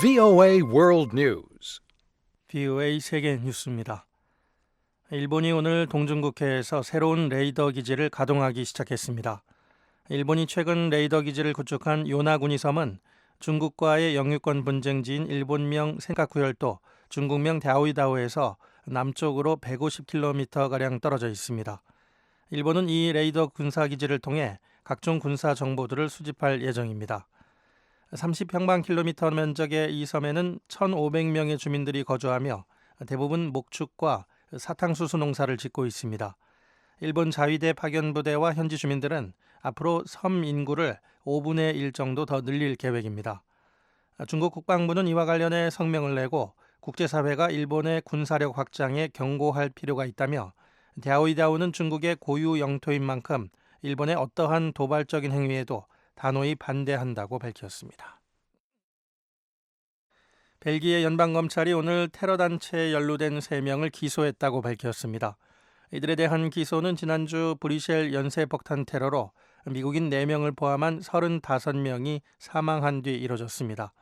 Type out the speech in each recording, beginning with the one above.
VOA World News. VOA 세계 뉴스입니다. 일본이 오늘 동중국해에서 새로운 레이더 기지를 가동하기 시작했습니다. 일본이 최근 레이더 기지를 구축한 요나구니 섬은 중국과의 영유권 분쟁지인 일본명 센카쿠 열도, 중국명 랴오이다오에서 남쪽으로 150km가량 떨어져 있습니다. 일본은 이 레이더 군사기지를 통해 각종 군사 정보들을 수집할 예정입니다. 30평방킬로미터 면적의 이 섬에는 1,500명의 주민들이 거주하며 대부분 목축과 사탕수수 농사를 짓고 있습니다. 일본 자위대 파견부대와 현지 주민들은 앞으로 섬 인구를 5분의 1 정도 더 늘릴 계획입니다. 중국 국방부는 이와 관련해 성명을 내고 국제사회가 일본의 군사력 확장에 경고할 필요가 있다며 랴오이다오는 중국의 고유 영토인 만큼 일본의 어떠한 도발적인 행위에도 단호히 반대한다고 밝혔습니다. 벨기에 연방검찰이 오늘 테러단체에 연루된 3명을 기소했다고 밝혔습니다. 이들에 대한 기소는 지난주 브뤼셀 연쇄폭탄 테러로 미국인 4명을 포함한 35명이 사망한 뒤 이뤄졌습니다.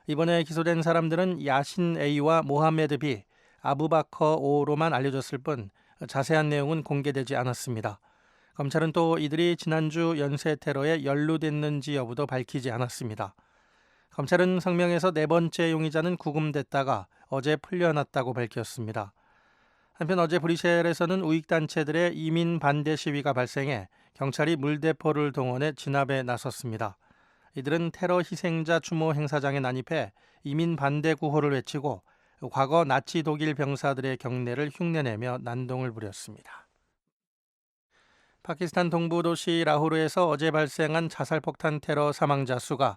이번에 기소된 사람들은 야신 A와 모하메드 B, 아부바커 O로만 알려졌을 뿐 자세한 내용은 공개되지 않았습니다. 검찰은 또 이들이 지난주 연쇄 테러에 연루됐는지 여부도 밝히지 않았습니다. 검찰은 성명에서 4번째 용의자는 구금됐다가 어제 풀려났다고 밝혔습니다. 한편 어제 브뤼셀에서는 우익단체들의 이민 반대 시위가 발생해 경찰이 물대포를 동원해 진압에 나섰습니다. 이들은 테러 희생자 추모 행사장에 난입해 이민 반대 구호를 외치고 과거 나치 독일 병사들의 경례를 흉내내며 난동을 부렸습니다. 파키스탄 동부 도시 라후르에서 어제 발생한 자살폭탄 테러 사망자 수가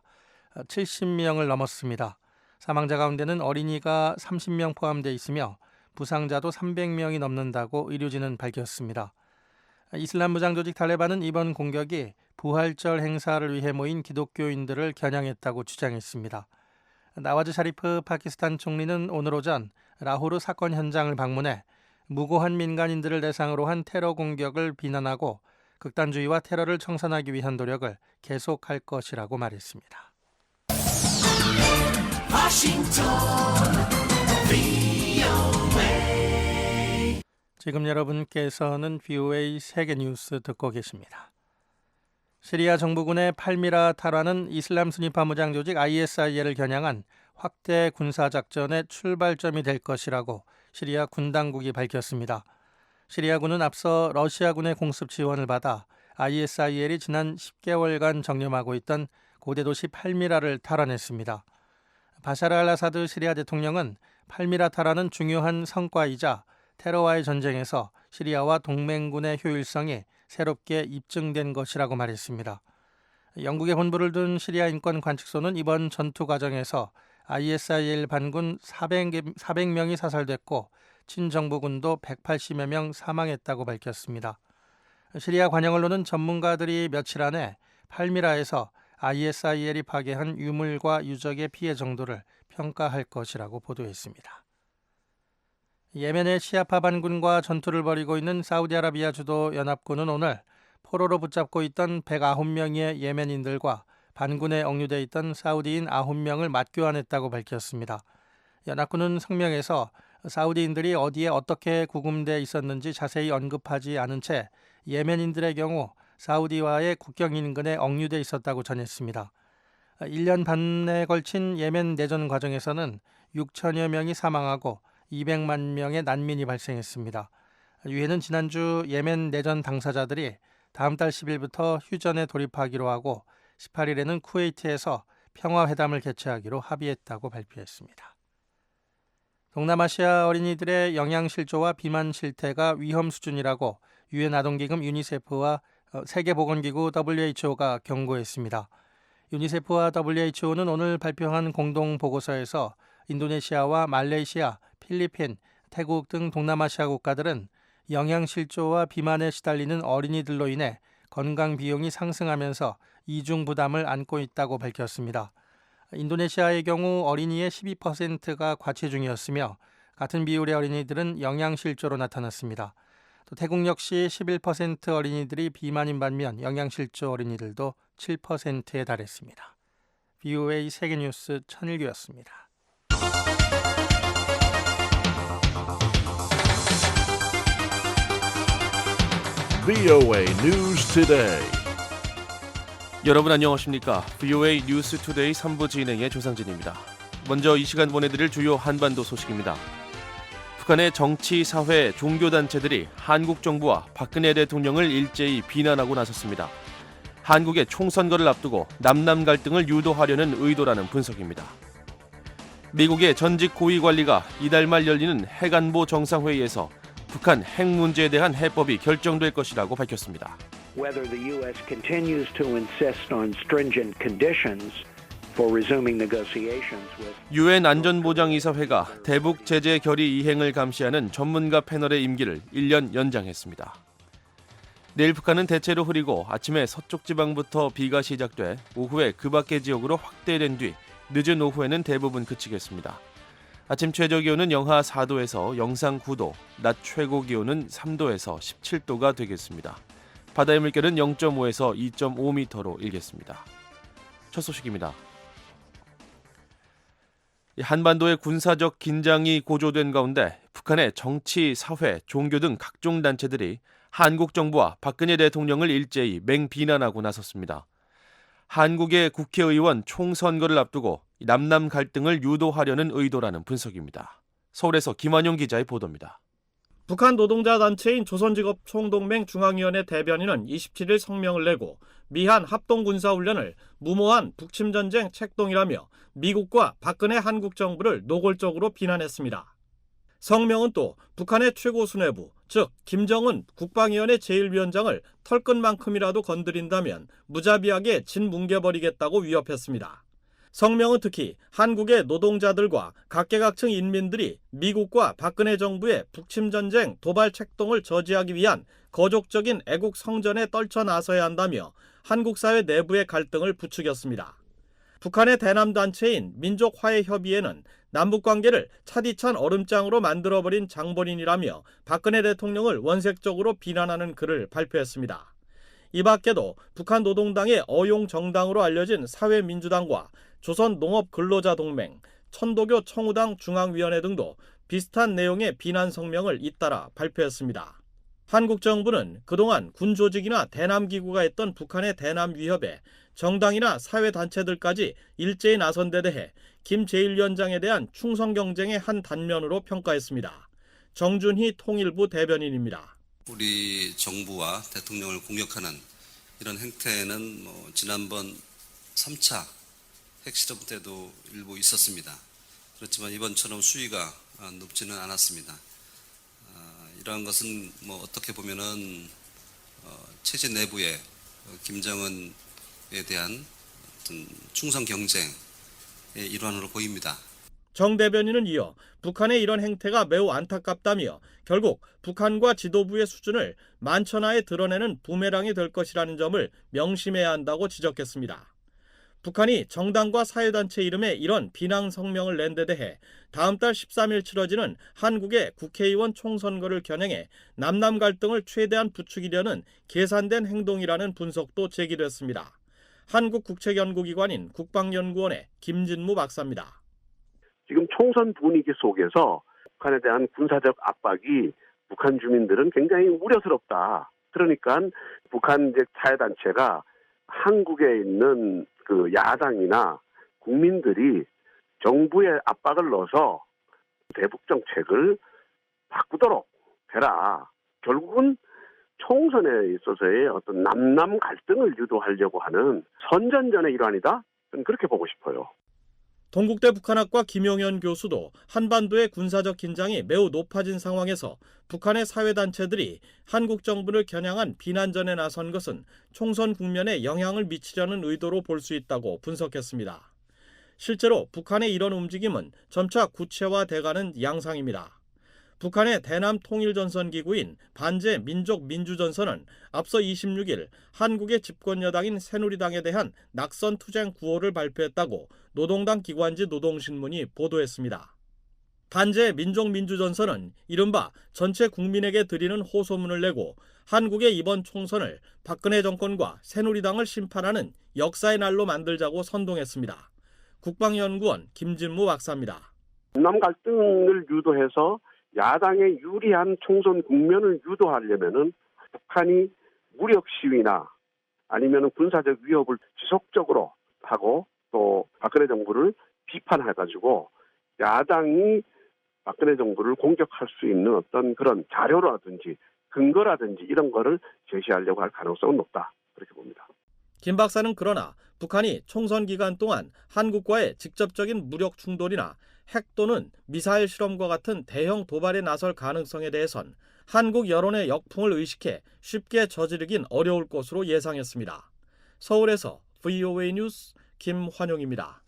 70명을 넘었습니다. 사망자 가운데는 어린이가 30명 포함되어 있으며 부상자도 300명이 넘는다고 의료진은 밝혔습니다. 이슬람 무장 조직 탈레반은 이번 공격이 부활절 행사를 위해 모인 기독교인들을 겨냥했다고 주장했습니다. 나와즈 샤리프 파키스탄 총리는 오늘 오전 라후르 사건 현장을 방문해 무고한 민간인들을 대상으로 한 테러 공격을 비난하고 극단주의와 테러를 청산하기 위한 노력을 계속할 것이라고 말했습니다. 지금 여러분께서는 VOA 세계 뉴스 듣고 계십니다. 시리아 정부군의 팔미라 탈환은 이슬람 순위파 무장 조직 ISIL을 겨냥한 확대 군사작전의 출발점이 될 것이라고 시리아 군 당국이 밝혔습니다. 시리아군은 앞서 러시아군의 공습 지원을 받아 ISIL이 지난 10개월간 정념하고 있던 고대 도시 팔미라를 탈환했습니다. 바샤르 알 아사드 시리아 대통령은 팔미라 탈환은 중요한 성과이자 테러와의 전쟁에서 시리아와 동맹군의 효율성이 새롭게 입증된 것이라고 말했습니다. 영국에 본부를 둔 시리아 인권관측소는 이번 전투 과정에서 ISIL 반군 400명이 사살됐고 친정부군도 180여 명 사망했다고 밝혔습니다. 시리아 관영 언론은 전문가들이 며칠 안에 팔미라에서 ISIL이 파괴한 유물과 유적의 피해 정도를 평가할 것이라고 보도했습니다. 예멘의 시아파 반군과 전투를 벌이고 있는 사우디아라비아 주도 연합군은 오늘 포로로 붙잡고 있던 109명의 예멘인들과 반군에 억류돼 있던 사우디인 9명을 맞교환했다고 밝혔습니다. 연합군은 성명에서 사우디인들이 어디에 어떻게 구금돼 있었는지 자세히 언급하지 않은 채 예멘인들의 경우 사우디와의 국경 인근에 억류돼 있었다고 전했습니다. 1년 반에 걸친 예멘 내전 과정에서는 6천여 명이 사망하고 200만 명의 난민이 발생했습니다. 유엔은 지난주 예멘 내전 당사자들이 다음 달 10일부터 휴전에 돌입하기로 하고 18일에는 쿠웨이트에서 평화회담을 개최하기로 합의했다고 발표했습니다. 동남아시아 어린이들의 영양실조와 비만 실태가 위험 수준이라고 유엔 아동기금 유니세프와 세계보건기구 WHO가 경고했습니다. 유니세프와 WHO는 오늘 발표한 공동보고서에서 인도네시아와 말레이시아, 필리핀, 태국 등 동남아시아 국가들은 영양실조와 비만에 시달리는 어린이들로 인해 건강 비용이 상승하면서 이중 부담을 안고 있다고 밝혔습니다. 인도네시아의 경우 어린이의 12%가 과체중이었으며 같은 비율의 어린이들은 영양실조로 나타났습니다. 또 태국 역시 11% 어린이들이 비만인 반면 영양실조 어린이들도 7%에 달했습니다. VOA 세계뉴스 천일규였습니다. VOA News Today. 여러분 안녕하십니까? VOA 뉴스 투데이 3부 진행의 조상진입니다. 먼저 이 시간 보내드릴 주요 한반도 소식입니다. 북한의 정치, 사회, 종교단체들이 한국 정부와 박근혜 대통령을 일제히 비난하고 나섰습니다. 한국의 총선거를 앞두고 남남 갈등을 유도하려는 의도라는 분석입니다. 미국의 전직 고위관리가 이달 말 열리는 핵안보 정상회의에서 북한 핵 문제에 대한 해법이 결정될 것이라고 밝혔습니다. Whether the U.S. continues to insist on stringent conditions for resuming negotiations with 유엔 안전보장이사회가 대북 제재 결의 이행을 감시하는 전문가 패널의 임기를 1년 연장했습니다. 내일 북한은 대체로 흐리고 아침에 서쪽 지방부터 비가 시작돼 오후에 그 밖의 지역으로 확대된 뒤 늦은 오후에는 대부분 그치겠습니다. 아침 최저기온은 영하 4도에서 영상 9도, 낮 최고기온은 3도에서 17도가 되겠습니다. 바다의 물결은 0.5에서 2.5m로 일겠습니다. 첫 소식입니다. 한반도의 군사적 긴장이 고조된 가운데 북한의 정치, 사회, 종교 등 각종 단체들이 한국 정부와 박근혜 대통령을 일제히 맹비난하고 나섰습니다. 한국의 국회의원 총선거를 앞두고 남남 갈등을 유도하려는 의도라는 분석입니다. 서울에서 김환용 기자의 보도입니다. 북한 노동자 단체인 조선직업총동맹 중앙위원회 대변인은 27일 성명을 내고 미한 합동군사훈련을 무모한 북침전쟁 책동이라며 미국과 박근혜 한국 정부를 노골적으로 비난했습니다. 성명은 또 북한의 최고 수뇌부, 즉 김정은 국방위원회 제1위원장을 털끝만큼이라도 건드린다면 무자비하게 진뭉개버리겠다고 위협했습니다. 성명은 특히 한국의 노동자들과 각계각층 인민들이 미국과 박근혜 정부의 북침전쟁 도발 책동을 저지하기 위한 거족적인 애국 성전에 떨쳐나서야 한다며 한국 사회 내부의 갈등을 부추겼습니다. 북한의 대남단체인 민족화해협의회는 남북관계를 차디찬 얼음장으로 만들어버린 장본인이라며 박근혜 대통령을 원색적으로 비난하는 글을 발표했습니다. 이 밖에도 북한 노동당의 어용정당으로 알려진 사회민주당과 조선농업근로자동맹, 천도교 청우당 중앙위원회 등도 비슷한 내용의 비난 성명을 잇따라 발표했습니다. 한국 정부는 그동안 군조직이나 대남기구가 했던 북한의 대남 위협에 정당이나 사회단체들까지 일제히 나선 데 대해 김 제1위원장에 대한 충성 경쟁의 한 단면으로 평가했습니다. 정준희 통일부 대변인입니다. 우리 정부와 대통령을 공격하는 이런 행태는 지난번 3차 핵실험 때도 일부 있었습니다. 그렇지만 이번처럼 수위가 높지는 않았습니다. 이러한 것은 어떻게 보면은 체제 내부의 김정은에 대한 어떤 충성 경쟁의 일환으로 보입니다. 정 대변인은 이어 북한의 이런 행태가 매우 안타깝다며 결국 북한과 지도부의 수준을 만천하에 드러내는 부메랑이 될 것이라는 점을 명심해야 한다고 지적했습니다. 북한이 정당과 사회단체 이름에 이런 비난 성명을 낸 데 대해 다음 달 13일 치러지는 한국의 국회의원 총선거를 겨냥해 남남 갈등을 최대한 부추기려는 계산된 행동이라는 분석도 제기됐습니다. 한국국책연구기관인 국방연구원의 김진무 박사입니다. 지금 총선 분위기 속에서 북한에 대한 군사적 압박이 북한 주민들은 굉장히 우려스럽다. 그러니까 북한 사회단체가 한국에 있는 그 야당이나 국민들이 정부에 압박을 넣어서 대북 정책을 바꾸도록 해라. 결국은 총선에 있어서의 어떤 남남 갈등을 유도하려고 하는 선전전의 일환이다. 저는 그렇게 보고 싶어요. 동국대 북한학과 김용현 교수도 한반도의 군사적 긴장이 매우 높아진 상황에서 북한의 사회단체들이 한국 정부를 겨냥한 비난전에 나선 것은 총선 국면에 영향을 미치려는 의도로 볼 수 있다고 분석했습니다. 실제로 북한의 이런 움직임은 점차 구체화돼가는 양상입니다. 북한의 대남 통일전선기구인 반제민족민주전선은 앞서 26일 한국의 집권여당인 새누리당에 대한 낙선투쟁 구호를 발표했다고 노동당 기관지 노동신문이 보도했습니다. 반제민족민주전선은 이른바 전체 국민에게 드리는 호소문을 내고 한국의 이번 총선을 박근혜 정권과 새누리당을 심판하는 역사의 날로 만들자고 선동했습니다. 국방연구원 김진무 박사입니다. 남 갈등을 유도해서 야당에 유리한 총선 국면을 유도하려면은 북한이 무력 시위나 아니면 군사적 위협을 지속적으로 하고 또 박근혜 정부를 비판해가지고 야당이 박근혜 정부를 공격할 수 있는 어떤 그런 자료라든지 근거라든지 이런 거를 제시하려고 할 가능성은 높다. 그렇게 봅니다. 김 박사는 그러나 북한이 총선 기간 동안 한국과의 직접적인 무력 충돌이나 핵 또는 미사일 실험과 같은 대형 도발에 나설 가능성에 대해선 한국 여론의 역풍을 의식해 쉽게 저지르긴 어려울 것으로 예상했습니다. 서울에서 VOA 뉴스 김환용입니다.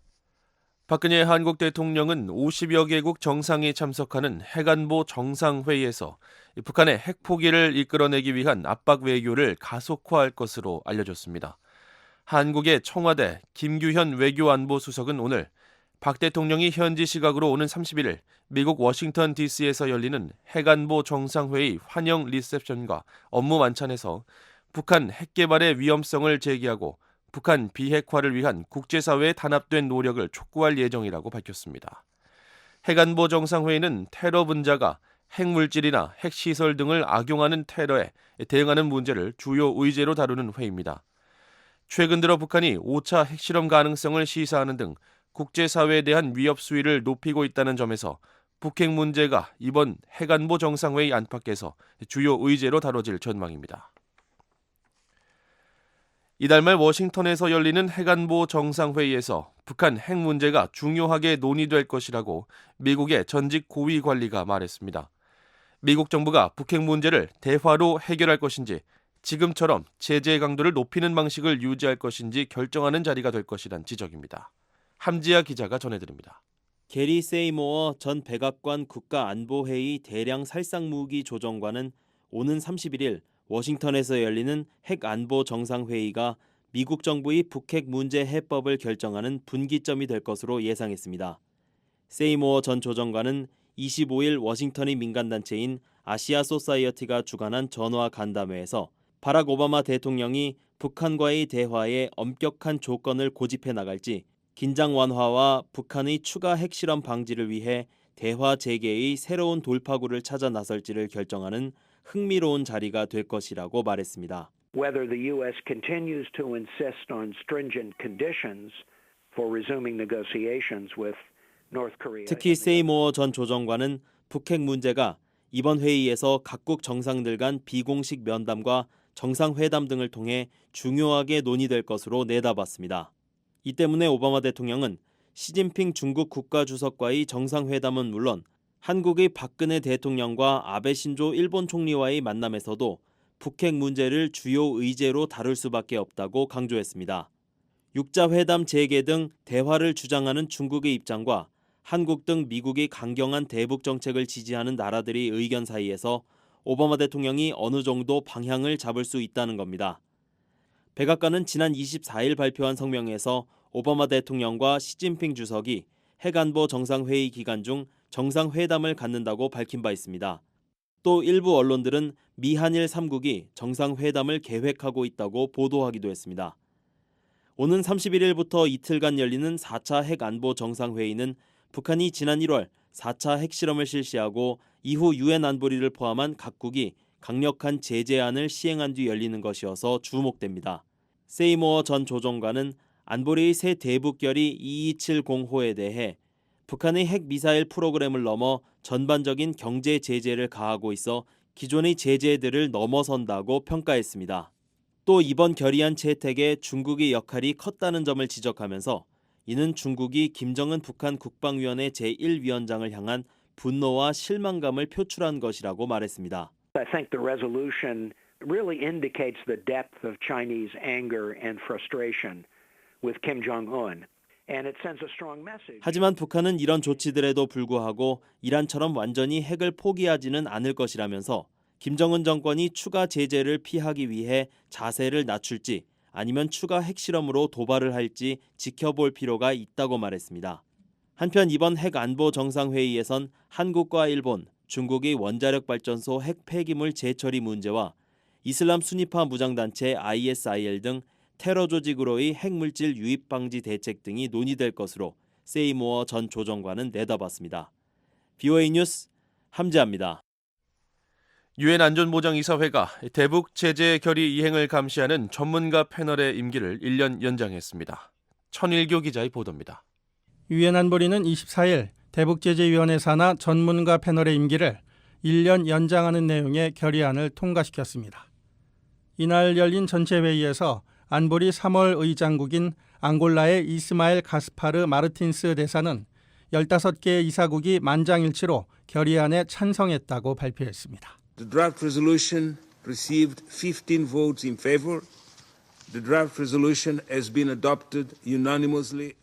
박근혜 한국 대통령은 50여 개국 정상이 참석하는 핵안보 정상회의에서 북한의 핵 포기를 이끌어내기 위한 압박 외교를 가속화할 것으로 알려졌습니다. 한국의 청와대 김규현 외교안보수석은 오늘 박 대통령이 현지 시각으로 오는 31일 미국 워싱턴 DC에서 열리는 핵안보 정상회의 환영 리셉션과 업무 만찬에서 북한 핵 개발의 위험성을 제기하고 북한 비핵화를 위한 국제사회의 단합된 노력을 촉구할 예정이라고 밝혔습니다. 핵안보 정상회의는 테러 분자가 핵물질이나 핵시설 등을 악용하는 테러에 대응하는 문제를 주요 의제로 다루는 회의입니다. 최근 들어 북한이 5차 핵실험 가능성을 시사하는 등 국제사회에 대한 위협 수위를 높이고 있다는 점에서 북핵 문제가 이번 핵안보 정상회의 안팎에서 주요 의제로 다뤄질 전망입니다. 이달 말 워싱턴에서 열리는 핵안보 정상회의에서 북한 핵 문제가 중요하게 논의될 것이라고 미국의 전직 고위 관리가 말했습니다. 미국 정부가 북핵 문제를 대화로 해결할 것인지 지금처럼 제재 강도를 높이는 방식을 유지할 것인지 결정하는 자리가 될 것이란 지적입니다. 함지아 기자가 전해드립니다. 게리 세이모어 전 백악관 국가안보회의 대량 살상무기 조정관은 오는 31일 워싱턴에서 열리는 핵안보 정상회의가 미국 정부의 북핵 문제 해법을 결정하는 분기점이 될 것으로 예상했습니다. 세이모어 전 조정관은 25일 워싱턴의 민간단체인 아시아 소사이어티가 주관한 전화 간담회에서 바락 오바마 대통령이 북한과의 대화에 엄격한 조건을 고집해 나갈지 긴장 완화와 북한의 추가 핵실험 방지를 위해 대화 재개의 새로운 돌파구를 찾아 나설지를 결정하는 흥미로운 자리가 될 것이라고 말했습니다. Whether the U.S. continues to insist on stringent conditions for resuming negotiations with North Korea. 특히 세이모어 전 조정관은 북핵 문제가 이번 회의에서 각국 정상들 간 비공식 면담과 정상회담 등을 통해 중요하게 논의될 것으로 내다봤습니다. 이 때문에 오바마 대통령은 시진핑 중국 국가주석과의 정상회담은 물론 한국의 박근혜 대통령과 아베 신조 일본 총리와의 만남에서도 북핵 문제를 주요 의제로 다룰 수밖에 없다고 강조했습니다. 육자회담 재개 등 대화를 주장하는 중국의 입장과 한국 등 미국이 강경한 대북 정책을 지지하는 나라들의 의견 사이에서 오바마 대통령이 어느 정도 방향을 잡을 수 있다는 겁니다. 백악관은 지난 24일 발표한 성명에서 오바마 대통령과 시진핑 주석이 핵안보 정상회의 기간 중 정상회담을 갖는다고 밝힌 바 있습니다. 또 일부 언론들은 미한일 3국이 정상회담을 계획하고 있다고 보도하기도 했습니다. 오는 31일부터 이틀간 열리는 4차 핵안보 정상회의는 북한이 지난 1월 4차 핵실험을 실시하고 이후 유엔 안보리를 포함한 각국이 강력한 제재안을 시행한 뒤 열리는 것이어서 주목됩니다. 세이모어 전 조정관은 안보리의 새 대북결의 2270호에 대해 북한의 핵미사일 프로그램을 넘어 전반적인 경제 제재를 가하고 있어 기존의 제재들을 넘어선다고 평가했습니다. 또 이번 결의안 채택에 중국의 역할이 컸다는 점을 지적하면서 이는 중국이 김정은 북한 국방위원회 제1위원장을 향한 분노와 실망감을 표출한 것이라고 말했습니다. I think the resolution really indicates the depth of Chinese anger and frustration with Kim Jong-un. And it sends a strong message. 하지만 북한은 이런 조치들에도 불구하고 이란처럼 완전히 핵을 포기하지는 않을 것이라면서 김정은 정권이 추가 제재를 피하기 위해 자세를 낮출지 아니면 추가 핵실험으로 도발을 할지 지켜볼 필요가 있다고 말했습니다. 한편 이번 핵안보 정상회의에선 한국과 일본, 중국의 원자력 발전소 핵 폐기물 재처리 문제와 이슬람 순위파 무장단체 ISIL 등 테러 조직으로의 핵물질 유입 방지 대책 등이 논의될 것으로 세이모어 전 조정관은 내다봤습니다. BOA 뉴스 함재합니다. 유엔 안전보장이사회가 대북 제재 결의 이행을 감시하는 전문가 패널의 임기를 1년 연장했습니다. 천일교 기자의 보도입니다. 유엔 안보리는 24일 대북제재위원회 산하 전문가 패널의 임기를 1년 연장하는 내용의 결의안을 통과시켰습니다. 이날 열린 전체 회의에서 안보리 3월 의장국인 앙골라의 이스마엘 가스파르 마르틴스 대사는 15개의 이사국이 만장일치로 결의안에 찬성했다고 발표했습니다. The draft resolution received 15 votes in favor. The draft resolution has been adopted unanimously.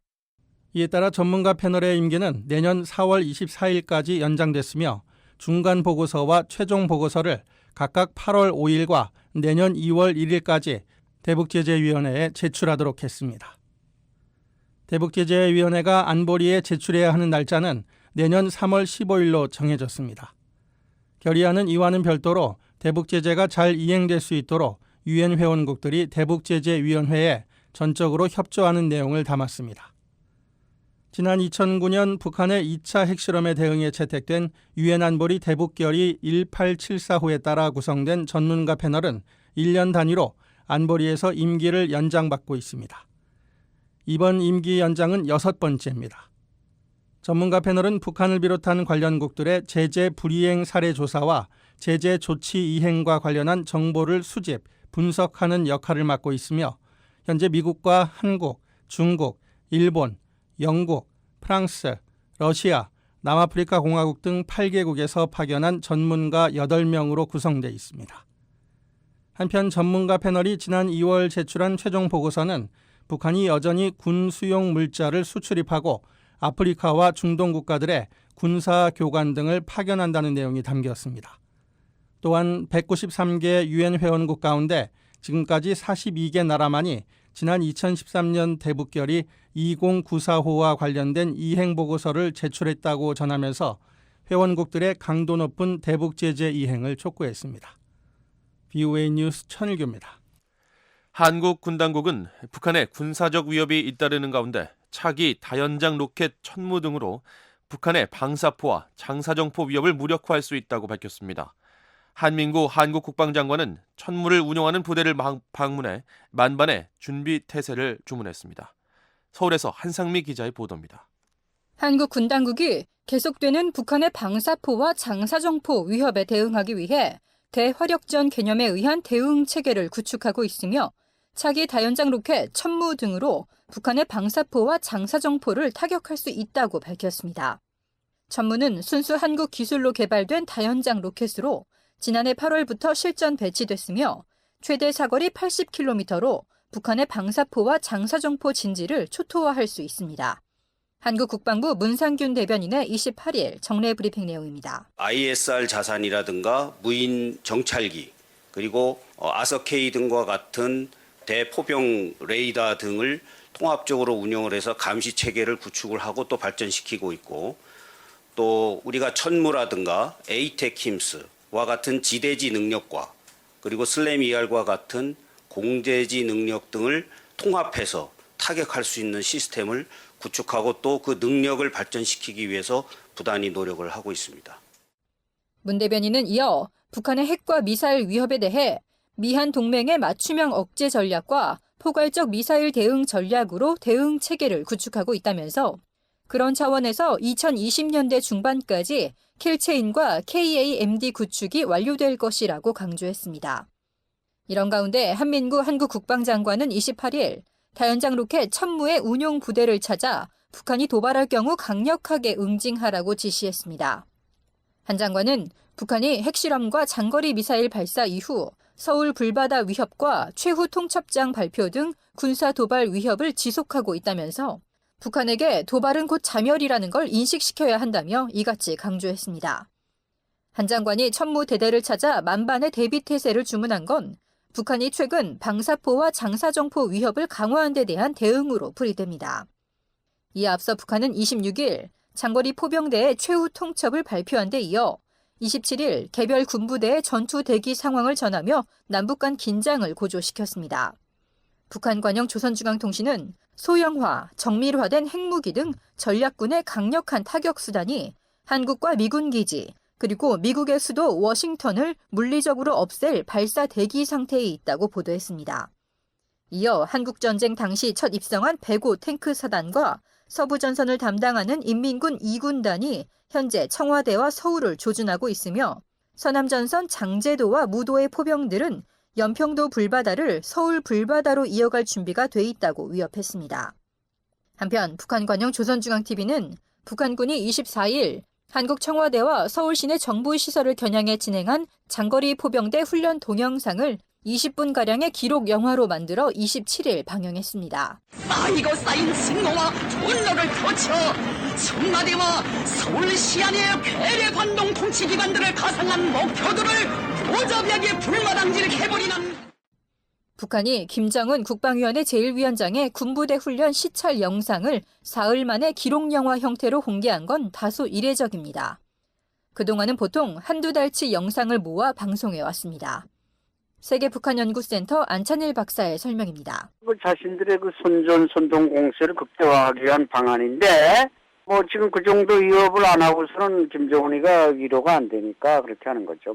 이에 따라 전문가 패널의 임기는 내년 4월 24일까지 연장됐으며 중간 보고서와 최종 보고서를 각각 8월 5일과 내년 2월 1일까지 대북제재위원회에 제출하도록 했습니다. 대북제재위원회가 안보리에 제출해야 하는 날짜는 내년 3월 15일로 정해졌습니다. 결의안은 이와는 별도로 대북제재가 잘 이행될 수 있도록 유엔 회원국들이 대북제재위원회에 전적으로 협조하는 내용을 담았습니다. 지난 2009년 북한의 2차 핵실험에 대응해 채택된 유엔 안보리 대북결의 1874호에 따라 구성된 전문가 패널은 1년 단위로 안보리에서 임기를 연장받고 있습니다. 이번 임기 연장은 6번째입니다. 전문가 패널은 북한을 비롯한 관련국들의 제재 불이행 사례 조사와 제재 조치 이행과 관련한 정보를 수집, 분석하는 역할을 맡고 있으며 현재 미국과 한국, 중국, 일본, 영국, 프랑스, 러시아, 남아프리카 공화국 등 8개국에서 파견한 전문가 8명으로 구성되어 있습니다. 한편 전문가 패널이 지난 2월 제출한 최종 보고서는 북한이 여전히 군 수용 물자를 수출입하고 아프리카와 중동 국가들의 군사 교관 등을 파견한다는 내용이 담겼습니다. 또한 193개 유엔 회원국 가운데 지금까지 42개 나라만이 지난 2013년 대북결의 2094호와 관련된 이행 보고서를 제출했다고 전하면서 회원국들의 강도 높은 대북제재 이행을 촉구했습니다. BOA 뉴스 천일교입니다. 한국 군당국은 북한의 군사적 위협이 잇따르는 가운데 차기 다연장 로켓 천무 등으로 북한의 방사포와 장사정포 위협을 무력화할 수 있다고 밝혔습니다. 한민구 한국 국방장관은 천무를 운용하는 부대를 방문해 만반의 준비 태세를 주문했습니다. 서울에서 한상미 기자의 보도입니다. 한국 군당국이 계속되는 북한의 방사포와 장사정포 위협에 대응하기 위해 대화력전 개념에 의한 대응 체계를 구축하고 있으며 차기 다연장 로켓 천무 등으로 북한의 방사포와 장사정포를 타격할 수 있다고 밝혔습니다. 천무는 순수 한국 기술로 개발된 다연장 로켓으로 지난해 8월부터 실전 배치됐으며 최대 사거리 80km로 북한의 방사포와 장사정포 진지를 초토화할 수 있습니다. 한국 국방부 문상균 대변인의 28일 정례 브리핑 내용입니다. ISR 자산이라든가 무인 정찰기 그리고 아서K 등과 같은 대포병 레이더 등을 통합적으로 운영을 해서 감시 체계를 구축을 하고 또 발전시키고 있고 또 우리가 천무라든가 에이테킴스와 같은 지대지 능력과 그리고 슬램 ER과 같은 공대지 능력 등을 통합해서 타격할 수 있는 시스템을 구축하고 또 그 능력을 발전시키기 위해서 부단히 노력을 하고 있습니다. 문 대변인은 이어 북한의 핵과 미사일 위협에 대해 미한 동맹의 맞춤형 억제 전략과 포괄적 미사일 대응 전략으로 대응 체계를 구축하고 있다면서 그런 차원에서 2020년대 중반까지 킬체인과 KAMD 구축이 완료될 것이라고 강조했습니다. 이런 가운데 한민구 한국 국방장관은 28일 다연장 로켓 천무의 운용 부대를 찾아 북한이 도발할 경우 강력하게 응징하라고 지시했습니다. 한 장관은 북한이 핵실험과 장거리 미사일 발사 이후 서울 불바다 위협과 최후 통첩장 발표 등 군사 도발 위협을 지속하고 있다면서 북한에게 도발은 곧 자멸이라는 걸 인식시켜야 한다며 이같이 강조했습니다. 한 장관이 천무 대대를 찾아 만반의 대비 태세를 주문한 건 북한이 최근 방사포와 장사정포 위협을 강화한 데 대한 대응으로 풀이됩니다. 이에 앞서 북한은 26일 장거리 포병대의 최후 통첩을 발표한 데 이어 27일 개별 군부대의 전투 대기 상황을 전하며 남북 간 긴장을 고조시켰습니다. 북한 관영 조선중앙통신은 소형화, 정밀화된 핵무기 등 전략군의 강력한 타격 수단이 한국과 미군 기지, 그리고 미국의 수도 워싱턴을 물리적으로 없앨 발사 대기 상태에 있다고 보도했습니다. 이어 한국전쟁 당시 첫 입성한 105 탱크 사단과 서부전선을 담당하는 인민군 2군단이 현재 청와대와 서울을 조준하고 있으며 서남전선 장제도와 무도의 포병들은 연평도 불바다를 서울 불바다로 이어갈 준비가 돼 있다고 위협했습니다. 한편 북한 관영 조선중앙TV는 북한군이 24일 한국 청와대와 서울 시내 정부 시설을 겨냥해 진행한 장거리 포병대 훈련 동영상을 20분가량의 기록 영화로 만들어 27일 방영했습니다. 쌓이고 쌓인 증오와 분노를 거쳐 청와대와 서울시 안의 괴뢰 반동 통치 기관들을 가상한 목표들을 무자비하게 불마당질해버리는 북한이 김정은 국방위원회 제1위원장의 군부대 훈련 시찰 영상을 사흘 만에 기록 영화 형태로 공개한 건 다소 이례적입니다. 그동안은 보통 한두 달치 영상을 모아 방송해왔습니다. 세계북한연구센터 안찬일 박사의 설명입니다. 자신들의 그 선전 공세를 극대화하기 위한 방안인데 지금 그 정도 위협을 안 하고서는 김정은이가 위로가 안 되니까 그렇게 하는 거죠.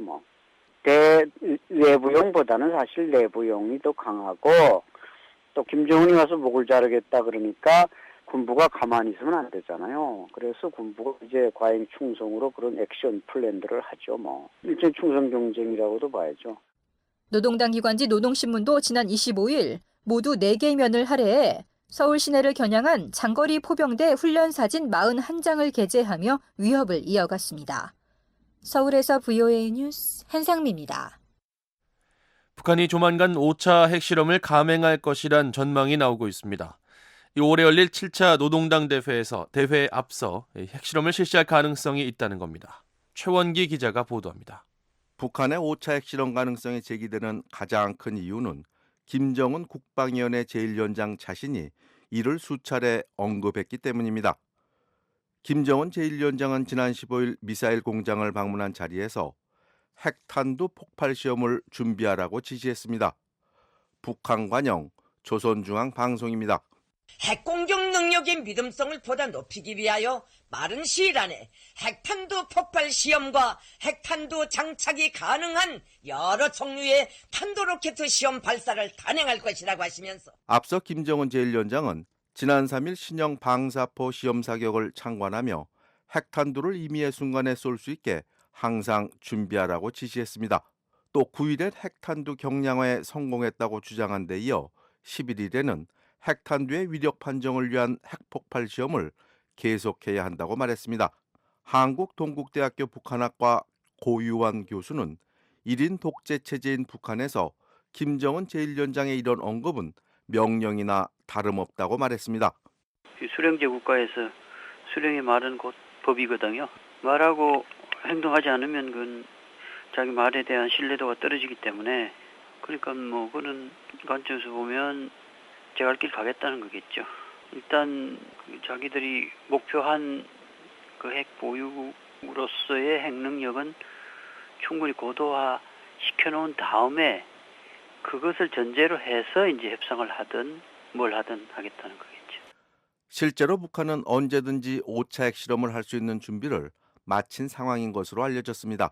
외부용보다는 사실 내부용이 더 강하고 또 김정은이 와서 목을 자르겠다 그러니까 군부가 가만히 있으면 안 되잖아요. 그래서 군부가 이제 과잉 충성으로 그런 액션 플랜들을 하죠. 일종의 충성 경쟁이라고도 봐야죠. 노동당 기관지 노동신문도 지난 25일 모두 4개 면을 할애해 서울 시내를 겨냥한 장거리 포병대 훈련 사진 41장을 게재하며 위협을 이어갔습니다. 서울에서 VOA 뉴스 한상미입니다. 북한이 조만간 5차 핵실험을 감행할 것이란 전망이 나오고 있습니다. 올해 열릴 7차 노동당 대회에서 대회에 앞서 핵실험을 실시할 가능성이 있다는 겁니다. 최원기 기자가 보도합니다. 북한의 5차 핵실험 가능성이 제기되는 가장 큰 이유는 김정은 국방위원회 제1위원장 자신이 이를 수차례 언급했기 때문입니다. 김정은 제1위원장은 지난 15일 미사일 공장을 방문한 자리에서 핵탄두 폭발 시험을 준비하라고 지시했습니다. 북한 관영 조선중앙방송입니다. 핵공격 능력의 믿음성을 보다 높이기 위하여 빠른 시일 안에 핵탄두 폭발 시험과 핵탄두 장착이 가능한 여러 종류의 탄도로켓 시험 발사를 단행할 것이라고 하시면서 앞서 김정은 제1위원장은 지난 3일 신형 방사포 시험 사격을 참관하며 핵탄두를 임의의 순간에 쏠 수 있게 항상 준비하라고 지시했습니다. 또 9일엔 핵탄두 경량화에 성공했다고 주장한 데 이어 11일에는 핵탄두의 위력 판정을 위한 핵폭발 시험을 계속해야 한다고 말했습니다. 한국동국대학교 북한학과 고유환 교수는 1인 독재 체제인 북한에서 김정은 제1위원장의 이런 언급은 명령이나 다름없다고 말했습니다. 수령제 국가에서 수령의 말은 곧 법이거든요. 말하고 행동하지 않으면 그건 자기 말에 대한 신뢰도가 떨어지기 때문에 그러니까 그런 관점에서 보면 제가 갈 길 가겠다는 거겠죠. 일단 자기들이 목표한 그 핵 보유국으로서의 핵 능력은 충분히 고도화 시켜놓은 다음에 그것을 전제로 해서 이제 협상을 하든 뭘 하든 하겠다는 거겠죠. 실제로 북한은 언제든지 5차 핵실험을 할 수 있는 준비를 마친 상황인 것으로 알려졌습니다.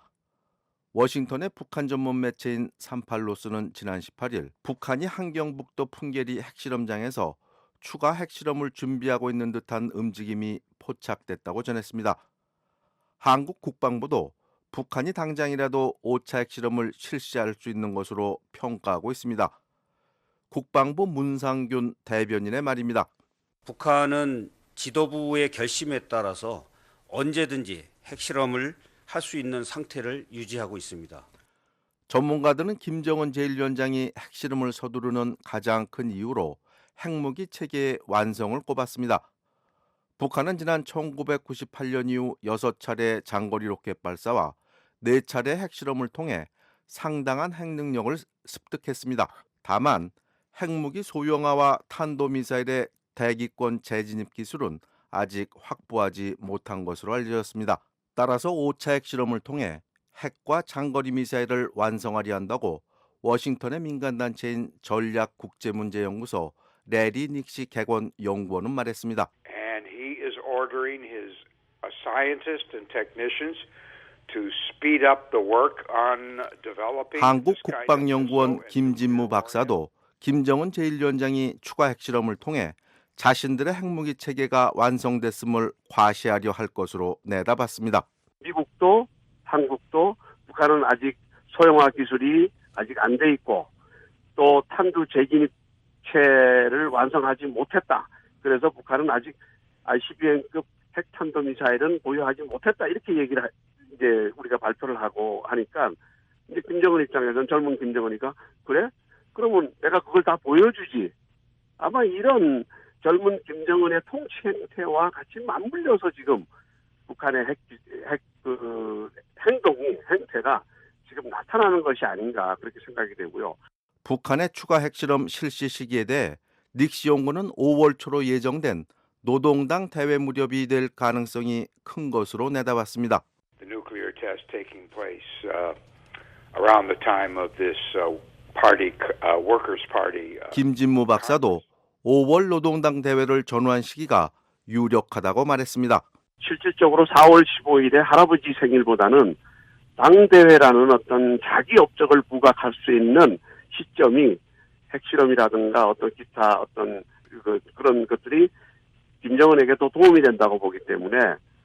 워싱턴의 북한 전문 매체인 38로스는 지난 18일 북한이 한경북도 풍계리 핵실험장에서 추가 핵실험을 준비하고 있는 듯한 움직임이 포착됐다고 전했습니다. 한국 국방부도 북한이 당장이라도 5차 핵실험을 실시할 수 있는 것으로 평가하고 있습니다. 국방부 문상균 대변인의 말입니다. 북한은 지도부의 결심에 따라서 언제든지 핵실험을 할 수 있는 상태를 유지하고 있습니다. 전문가들은 김정은 제1위원장이 핵실험을 서두르는 가장 큰 이유로 핵무기 체계의 완성을 꼽았습니다. 북한은 지난 1998년 이후 6차례 장거리 로켓 발사와 4차례 핵실험을 통해 상당한 핵능력을 습득했습니다. 다만 핵무기 소형화와 탄도미사일의 대기권 재진입 기술은 아직 확보하지 못한 것으로 알려졌습니다. 따라서 5차 핵실험을 통해 핵과 장거리 미사일을 완성하려 한다고 워싱턴의 민간단체인 전략국제문제연구소 레리 닉시 객원 연구원은 말했습니다. And he is ordering his scientists and technicians to speed up the work on developing. 한국 국방연구원 김진무 박사도 김정은 제1위원장이 추가 핵실험을 통해 자신들의 핵무기 체계가 완성됐음을 과시하려 할 것으로 내다봤습니다. 미국도 한국도 북한은 아직 소형화 기술이 아직 안 돼 있고 또 탄두 재진입체를 완성하지 못했다. 그래서 북한은 아직 ICBM급 핵탄도미사일은 보유하지 못했다. 이렇게 얘기를 이제 우리가 발표를 하고 하니까 이제 김정은 입장에서는 젊은 김정은이가 그래? 그러면 내가 그걸 다 보여주지. 아마 이런 젊은 김정은의 통치 행태와 같이 맞물려서 지금 북한의 행태가 지금 나타나는 것이 아닌가 그렇게 생각이 되고요. 북한의 추가 핵실험 실시 시기에 대해 닉시 연구는 5월 초로 예정된 노동당 대회 무렵이 될 가능성이 큰 것으로 내다봤습니다. The nuclear test taking place around the time of this party, Workers' Party. 김진무 박사도 5월 노동당 대회를 전후한 시기가 유력하다고 말했습니다. 실질적으로 4월 15일에 할아버지 생일보다는 당대회라는 어떤 자기 업적을 부각할 수 있는 시점이 핵실험이라든가 어떤 기타 어떤 그런 것들이 김정은에게도 도움이 된다고 보기 때문에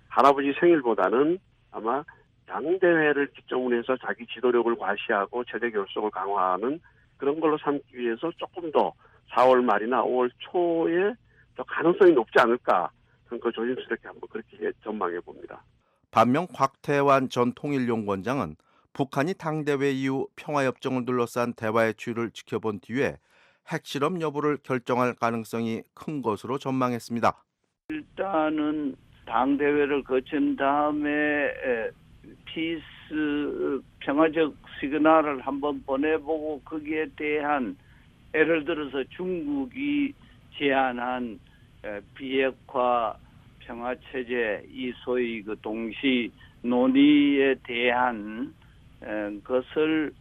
할아버지 생일보다는 아마 당대회를 기점으로 해서 자기 지도력을 과시하고 체제 결속을 강화하는 그런 걸로 삼기 위해서 조금 더 4월 말이나 5월 초에 더 가능성이 높지 않을까. 그러니까 조심스럽게 한번 그렇게 전망해 봅니다. 반면 곽태환 전 통일연구원장은 북한이 당대회 이후 평화협정을 둘러싼 대화의 추이를 지켜본 뒤에 핵실험 여부를 결정할 가능성이 큰 것으로 전망했습니다. 일단은 당대회를 거친 다음에 피스 평화적 시그널을 한번 보내보고 거기에 대한 예를 들어서 중국이 제안한 비핵화 평화체제 이 소위 그 동시 논의에 대한 것을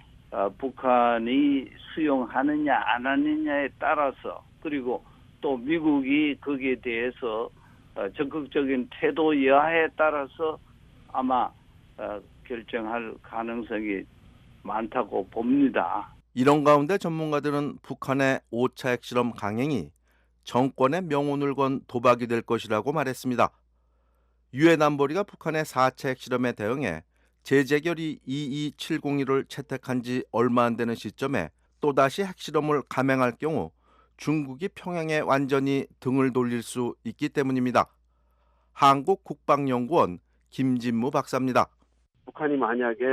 북한이 수용하느냐 안 하느냐에 따라서 그리고 또 미국이 거기에 대해서 적극적인 태도 여하에 따라서 아마 결정할 가능성이 많다고 봅니다. 이런 가운데 전문가들은 북한의 5차 핵실험 강행이 정권의 명운을 건 도박이 될 것이라고 말했습니다. 유엔 안보리가 북한의 4차 핵실험에 대응해 제재결의 22701을 채택한 지 얼마 안 되는 시점에 또다시 핵실험을 감행할 경우 중국이 평양에 완전히 등을 돌릴 수 있기 때문입니다. 한국국방연구원 김진무 박사입니다. 북한이 만약에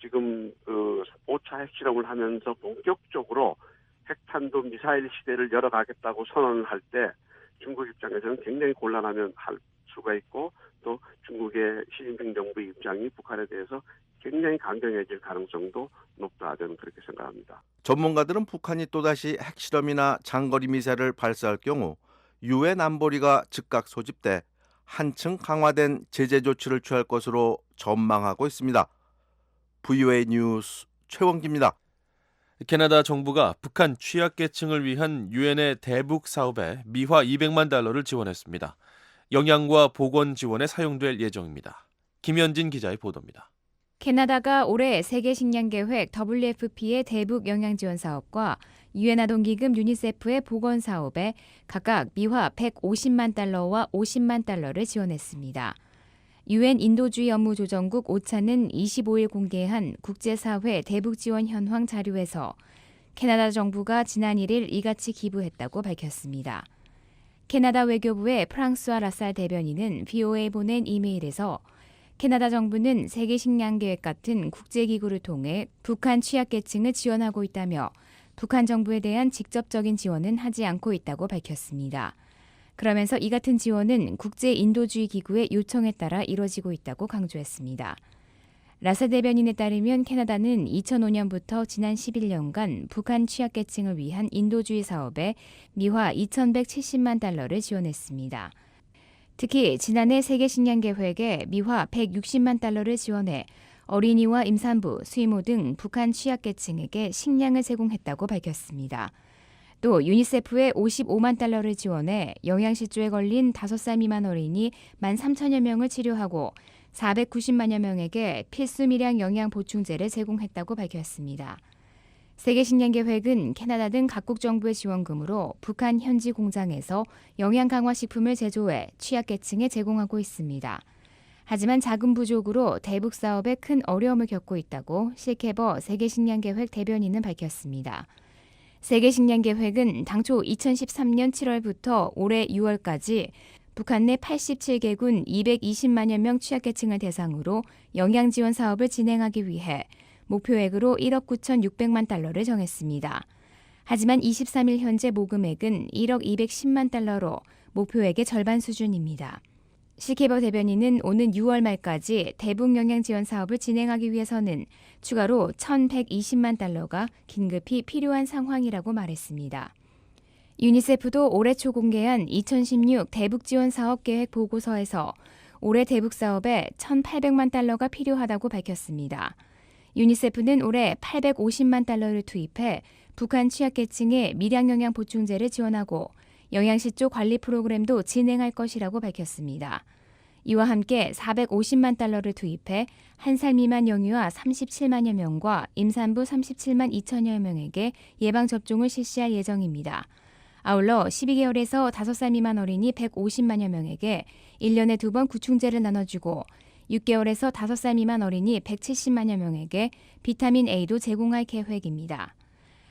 지금 그 5차 핵실험을 하면서 본격적으로 핵탄도 미사일 시대를 열어가겠다고 선언을 할 때 중국 입장에서는 굉장히 곤란하면 할 수가 있고 또 중국의 시진핑 정부의 입장이 북한에 대해서 굉장히 강경해질 가능성도 높다 저는 그렇게 생각합니다. 전문가들은 북한이 또다시 핵실험이나 장거리 미사일을 발사할 경우 유엔 안보리가 즉각 소집돼 한층 강화된 제재 조치를 취할 것으로 전망하고 있습니다. VOA 뉴스 최원기입니다. 캐나다 정부가 북한 취약계층을 위한 유엔의 대북 사업에 미화 200만 달러를 지원했습니다. 영양과 보건 지원에 사용될 예정입니다. 김현진 기자의 보도입니다. 캐나다가 올해 세계식량계획 WFP의 대북 영양지원 사업과 유엔 아동기금 유니세프의 보건 사업에 각각 미화 150만 달러와 50만 달러를 지원했습니다. 유엔 인도주의 업무조정국 오차는 25일 공개한 국제사회 대북지원 현황 자료에서 캐나다 정부가 지난 1일 이같이 기부했다고 밝혔습니다. 캐나다 외교부의 프랑스와 라살 대변인은 VOA에 보낸 이메일에서 캐나다 정부는 세계식량계획 같은 국제기구를 통해 북한 취약계층을 지원하고 있다며 북한 정부에 대한 직접적인 지원은 하지 않고 있다고 밝혔습니다. 그러면서 이 같은 지원은 국제인도주의 기구의 요청에 따라 이뤄지고 있다고 강조했습니다. 라사 대변인에 따르면 캐나다는 2005년부터 지난 11년간 북한 취약계층을 위한 인도주의 사업에 미화 2,170만 달러를 지원했습니다. 특히 지난해 세계식량계획에 미화 160만 달러를 지원해 어린이와 임산부, 수의모 등 북한 취약계층에게 식량을 제공했다고 밝혔습니다. 또 유니세프에 55만 달러를 지원해 영양실조에 걸린 5살 미만 어린이 13,000여 명을 치료하고 490만여 명에게 필수 미량 영양 보충제를 제공했다고 밝혔습니다. 세계식량계획은 캐나다 등 각국 정부의 지원금으로 북한 현지 공장에서 영양 강화 식품을 제조해 취약계층에 제공하고 있습니다. 하지만 자금 부족으로 대북 사업에 큰 어려움을 겪고 있다고 실케버 세계식량계획 대변인은 밝혔습니다. 세계식량계획은 당초 2013년 7월부터 올해 6월까지 북한 내 87개군 220만여 명 취약계층을 대상으로 영양지원 사업을 진행하기 위해 목표액으로 1억 9,600만 달러를 정했습니다. 하지만 23일 현재 모금액은 1억 210만 달러로 목표액의 절반 수준입니다. 실케버 대변인은 오는 6월 말까지 대북 영양 지원 사업을 진행하기 위해서는 추가로 1,120만 달러가 긴급히 필요한 상황이라고 말했습니다. 유니세프도 올해 초 공개한 2016 대북 지원 사업 계획 보고서에서 올해 대북 사업에 1,800만 달러가 필요하다고 밝혔습니다. 유니세프는 올해 850만 달러를 투입해 북한 취약계층에 미량영양 보충제를 지원하고 영양실조 관리 프로그램도 진행할 것이라고 밝혔습니다. 이와 함께 450만 달러를 투입해 1살 미만 영유아 37만여 명과 임산부 37만 2천여 명에게 예방접종을 실시할 예정입니다. 아울러 12개월에서 5살 미만 어린이 150만여 명에게 1년에 2번 구충제를 나눠주고 6개월에서 5살 미만 어린이 170만여 명에게 비타민 A도 제공할 계획입니다.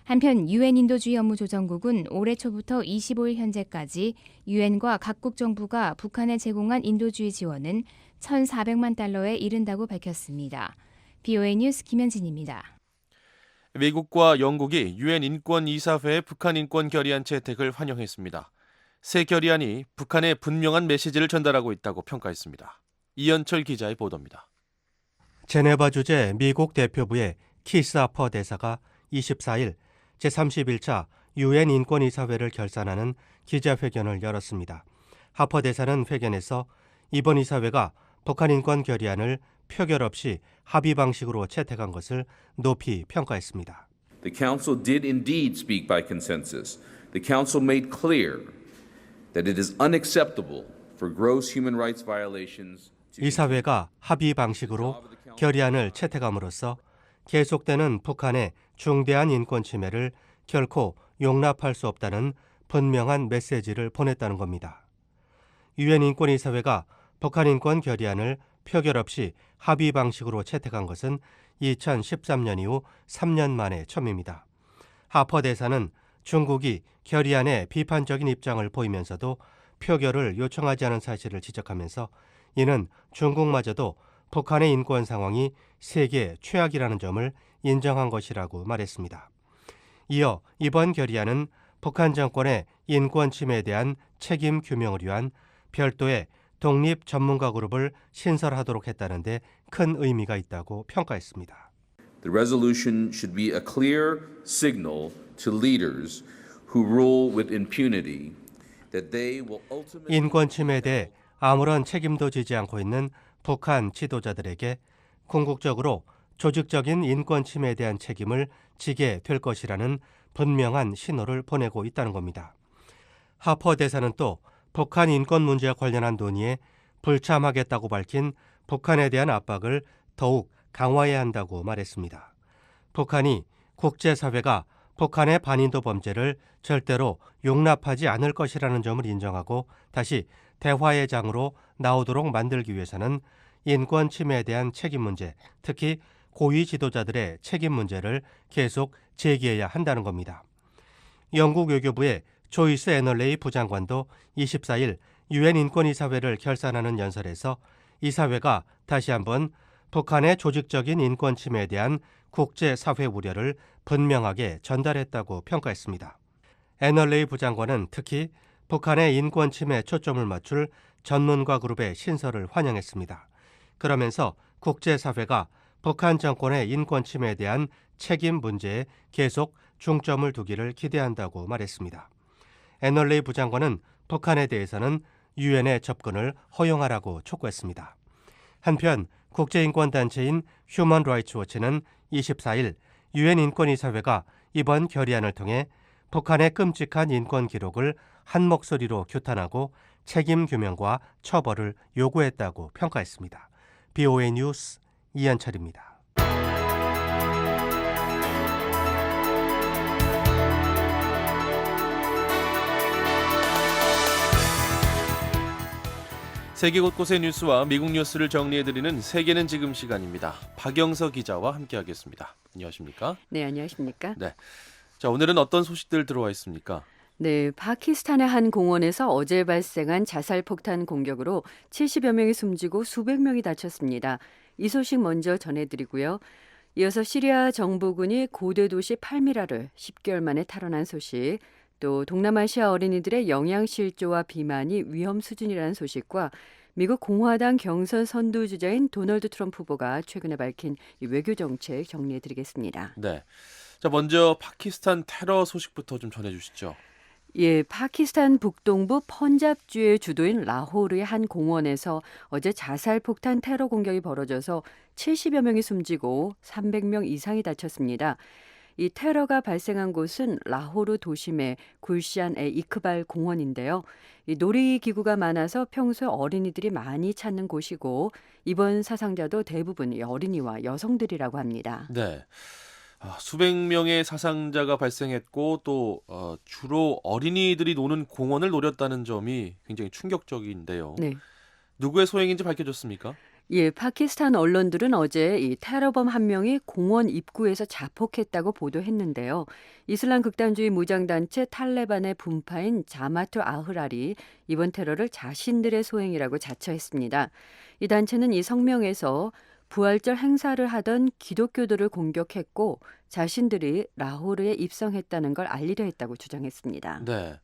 한편 유엔 인도주의 업무조정국은 올해 초부터 25일 현재까지 유엔과 각국 정부가 북한에 제공한 인도주의 지원은 1,400만 달러에 이른다고 밝혔습니다. BOA 뉴스 김현진입니다. 미국과 영국이 유엔 인권이사회의 북한 인권 결의안 채택을 환영했습니다. 새 결의안이 북한에 분명한 메시지를 전달하고 있다고 평가했습니다. 이현철 기자의 보도입니다. 제네바 주재 미국 대표부의 키스 하퍼 대사가 24일 제31차 유엔 인권이사회를 결산하는 기자회견을 열었습니다. 하퍼 대사는 회견에서 이번 이사회가 북한 인권 결의안을 표결 없이 합의 방식으로 채택한 것을 높이 평가했습니다. The Council did indeed speak by consensus. The Council made clear that it is unacceptable for gross human rights violations. 이사회가 합의 방식으로 결의안을 채택함으로써 계속되는 북한의 중대한 인권 침해를 결코 용납할 수 없다는 분명한 메시지를 보냈다는 겁니다. 유엔 인권이사회가 북한 인권 결의안을 표결 없이 합의 방식으로 채택한 것은 2013년 이후 3년 만에 처음입니다. 하퍼 대사는 중국이 결의안에 비판적인 입장을 보이면서도 표결을 요청하지 않은 사실을 지적하면서 이는 중국마저도 북한의 인권 상황이 세계 최악이라는 점을 인정한 것이라고 말했습니다. 이어 이번 결의안은 북한 정권의 인권 침해에 대한 책임 규명을 위한 별도의 독립 전문가 그룹을 신설하도록 했다는 데 큰 의미가 있다고 평가했습니다. The resolution should be a clear signal to leaders who rule with impunity that they will ultimately 인권 침해에 대해 아무런 책임도 지지 않고 있는 북한 지도자들에게 궁극적으로 조직적인 인권 침해에 대한 책임을 지게 될 것이라는 분명한 신호를 보내고 있다는 겁니다. 하퍼 대사는 또 북한 인권 문제와 관련한 논의에 불참하겠다고 밝힌 북한에 대한 압박을 더욱 강화해야 한다고 말했습니다. 북한이 국제사회가 북한의 반인도 범죄를 절대로 용납하지 않을 것이라는 점을 인정하고 다시 대화의 장으로 나오도록 만들기 위해서는 인권 침해에 대한 책임 문제, 특히 고위 지도자들의 책임 문제를 계속 제기해야 한다는 겁니다. 영국 외교부의 조이스 애널레이 부장관도 24일 유엔 인권이사회를 결산하는 연설에서 이사회가 다시 한번 북한의 조직적인 인권 침해에 대한 국제사회 우려를 분명하게 전달했다고 평가했습니다. 애널레이 부장관은 특히 북한의 인권 침해에 초점을 맞출 전문가 그룹의 신설을 환영했습니다. 그러면서 국제사회가 북한 정권의 인권 침해에 대한 책임 문제에 계속 중점을 두기를 기대한다고 말했습니다. 애널레이 부장관은 북한에 대해서는 유엔의 접근을 허용하라고 촉구했습니다. 한편 국제인권단체인 휴먼 라이츠 워치는 24일 유엔 인권이사회가 이번 결의안을 통해 북한의 끔찍한 인권 기록을 한 목소리로 규탄하고 책임 규명과 처벌을 요구했다고 평가했습니다. BOA 뉴스 이한철입니다. 세계 곳곳의 뉴스와 미국 뉴스를 정리해드리는 세계는 지금 시간입니다. 박영서 기자와 함께하겠습니다. 안녕하십니까? 네, 안녕하십니까? 네. 자, 오늘은 어떤 소식들 들어와 있습니까? 네, 파키스탄의 한 공원에서 어제 발생한 자살 폭탄 공격으로 70여 명이 숨지고 수백 명이 다쳤습니다. 이 소식 먼저 전해드리고요. 이어서 시리아 정부군이 고대 도시 팔미라를 10개월 만에 탈환한 소식, 또 동남아시아 어린이들의 영양실조와 비만이 위험 수준이라는 소식과 미국 공화당 경선 선두주자인 도널드 트럼프 후보가 최근에 밝힌 외교 정책 정리해드리겠습니다. 네. 자, 먼저 파키스탄 테러 소식부터 좀 전해주시죠. 예, 파키스탄 북동부 펀잡주의 주도인 라호르의 한 공원에서 어제 자살 폭탄 테러 공격이 벌어져서 70여 명이 숨지고 300명 이상이 다쳤습니다. 이 테러가 발생한 곳은 라호르 도심의 굴시안의 이크발 공원인데요. 이 놀이기구가 많아서 평소에 어린이들이 많이 찾는 곳이고 이번 사상자도 대부분 어린이와 여성들이라고 합니다. 네. 수백 명의 사상자가 발생했고 또 주로 어린이들이 노는 공원을 노렸다는 점이 굉장히 충격적인데요. 네. 누구의 소행인지 밝혀졌습니까? 예, 파키스탄 언론들은 어제 이 테러범 한 명이 공원 입구에서 자폭했다고 보도했는데요. 이슬람 극단주의 무장단체 탈레반의 분파인 자마투 아흐랄이 이번 테러를 자신들의 소행이라고 자처했습니다. 이 단체는 이 성명에서 부활절 행사를 하던 기독교도를 공격했고 자신들이 라호르에 입성했다는 걸 알리려 했다고 주장했습니다. 네.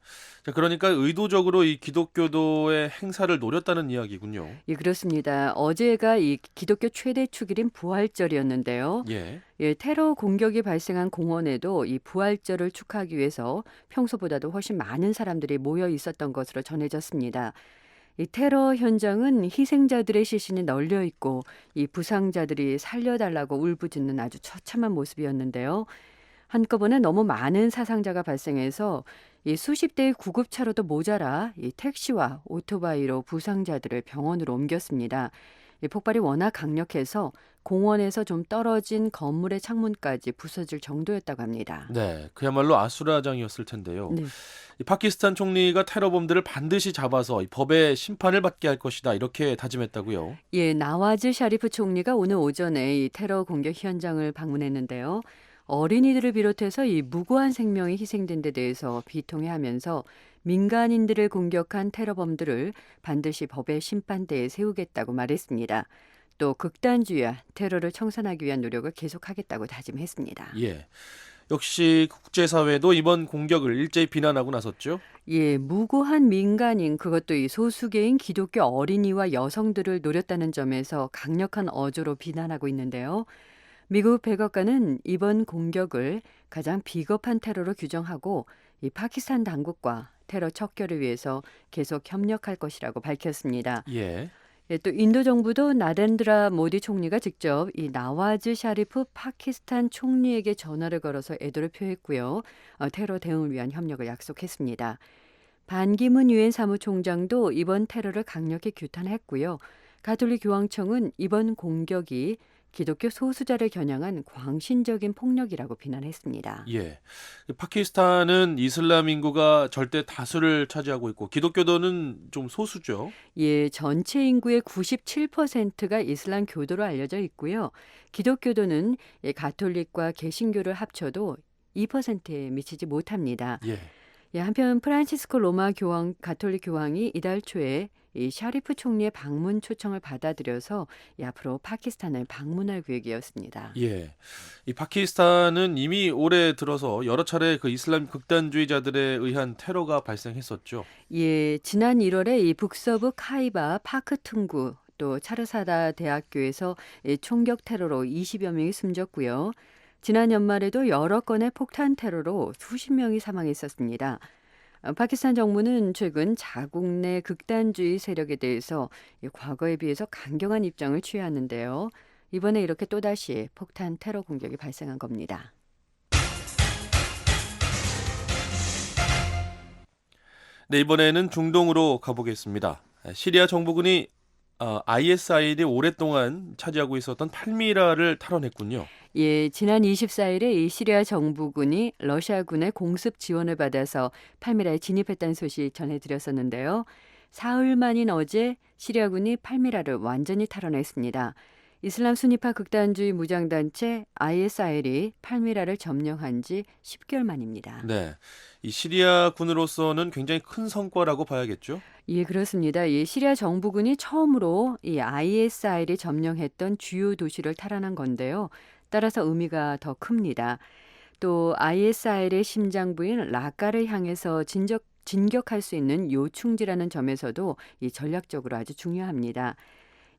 자, 그러니까 의도적으로 이 기독교도의 행사를 노렸다는 이야기군요. 예, 그렇습니다. 어제가 이 기독교 최대 축일인 부활절이었는데요. 예. 예, 테러 공격이 발생한 공원에도 이 부활절을 축하하기 위해서 평소보다도 훨씬 많은 사람들이 모여 있었던 것으로 전해졌습니다. 이 테러 현장은 희생자들의 시신이 널려 있고 이 부상자들이 살려달라고 울부짖는 아주 처참한 모습이었는데요. 한꺼번에 너무 많은 사상자가 발생해서 이 수십 대의 구급차로도 모자라 이 택시와 오토바이로 부상자들을 병원으로 옮겼습니다. 이 폭발이 워낙 강력해서 공원에서 좀 떨어진 건물의 창문까지 부서질 정도였다고 합니다. 네, 그야말로 아수라장이었을 텐데요. 네. 이 파키스탄 총리가 테러범들을 반드시 잡아서 이 법의 심판을 받게 할 것이다 이렇게 다짐했다고요. 예, 나와즈 샤리프 총리가 오늘 오전에 이 테러 공격 현장을 방문했는데요. 어린이들을 비롯해서 이 무고한 생명이 희생된 데 대해서 비통해하면서 민간인들을 공격한 테러범들을 반드시 법의 심판대에 세우겠다고 말했습니다. 또 극단주의와 테러를 청산하기 위한 노력을 계속하겠다고 다짐했습니다. 예. 역시 국제사회도 이번 공격을 일제히 비난하고 나섰죠. 예, 무고한 민간인, 그것도 이 소수계인 기독교 어린이와 여성들을 노렸다는 점에서 강력한 어조로 비난하고 있는데요. 미국 백악관은 이번 공격을 가장 비겁한 테러로 규정하고 이 파키스탄 당국과 테러 척결을 위해서 계속 협력할 것이라고 밝혔습니다. 예. 예, 또 인도 정부도 나렌드라 모디 총리가 직접 이 나와즈 샤리프 파키스탄 총리에게 전화를 걸어서 애도를 표했고요. 테러 대응을 위한 협력을 약속했습니다. 반기문 유엔 사무총장도 이번 테러를 강력히 규탄했고요. 가톨릭 교황청은 이번 공격이 기독교 소수자를 겨냥한 광신적인 폭력이라고 비난했습니다. 예. 파키스탄은 이슬람 인구가 절대 다수를 차지하고 있고 기독교도는 좀 소수죠. 예, 전체 인구의 97%가 이슬람 교도로 알려져 있고요. 기독교도는 가톨릭과 개신교를 합쳐도 2%에 미치지 못합니다. 예. 예, 한편 프란치스코 로마 교황 가톨릭 교황이 이달 초에 이 샤리프 총리의 방문 초청을 받아들여서 앞으로 파키스탄을 방문할 계획이었습니다. 예. 이 파키스탄은 이미 올해 들어서 여러 차례 그 이슬람 극단주의자들에 의한 테러가 발생했었죠. 예, 지난 1월에 이 북서부 카이바 파크퉁구 또 차르사다 대학교에서 총격 테러로 20여 명이 숨졌고요. 지난 연말에도 여러 건의 폭탄 테러로 수십 명이 사망했었습니다. 파키스탄 정부는 최근 자국 내 극단주의 세력에 대해서 과거에 비해서 강경한 입장을 취하는데요. 이번에 이렇게 또다시 폭탄 테러 공격이 발생한 겁니다. 네, 이번에는 중동으로 가보겠습니다. 시리아 정부군이 ISIL이 오랫동안 차지하고 있었던 팔미라를 탈환했군요. 예, 지난 24일에 이 시리아 정부군이 러시아군의 공습 지원을 받아서 팔미라에 진입했다는 소식 전해드렸었는데요. 사흘 만인 어제 시리아군이 팔미라를 완전히 탈환했습니다. 이슬람 순위파 극단주의 무장단체 ISIL이 팔미라를 점령한 지 10개월 만입니다. 네, 이 시리아 군으로서는 굉장히 큰 성과라고 봐야겠죠? 예, 그렇습니다. 이 시리아 정부군이 처음으로 이 ISIL이 점령했던 주요 도시를 탈환한 건데요. 따라서 의미가 더 큽니다. 또 ISIL의 심장부인 라카를 향해서 진격할 수 있는 요충지라는 점에서도 이 전략적으로 아주 중요합니다.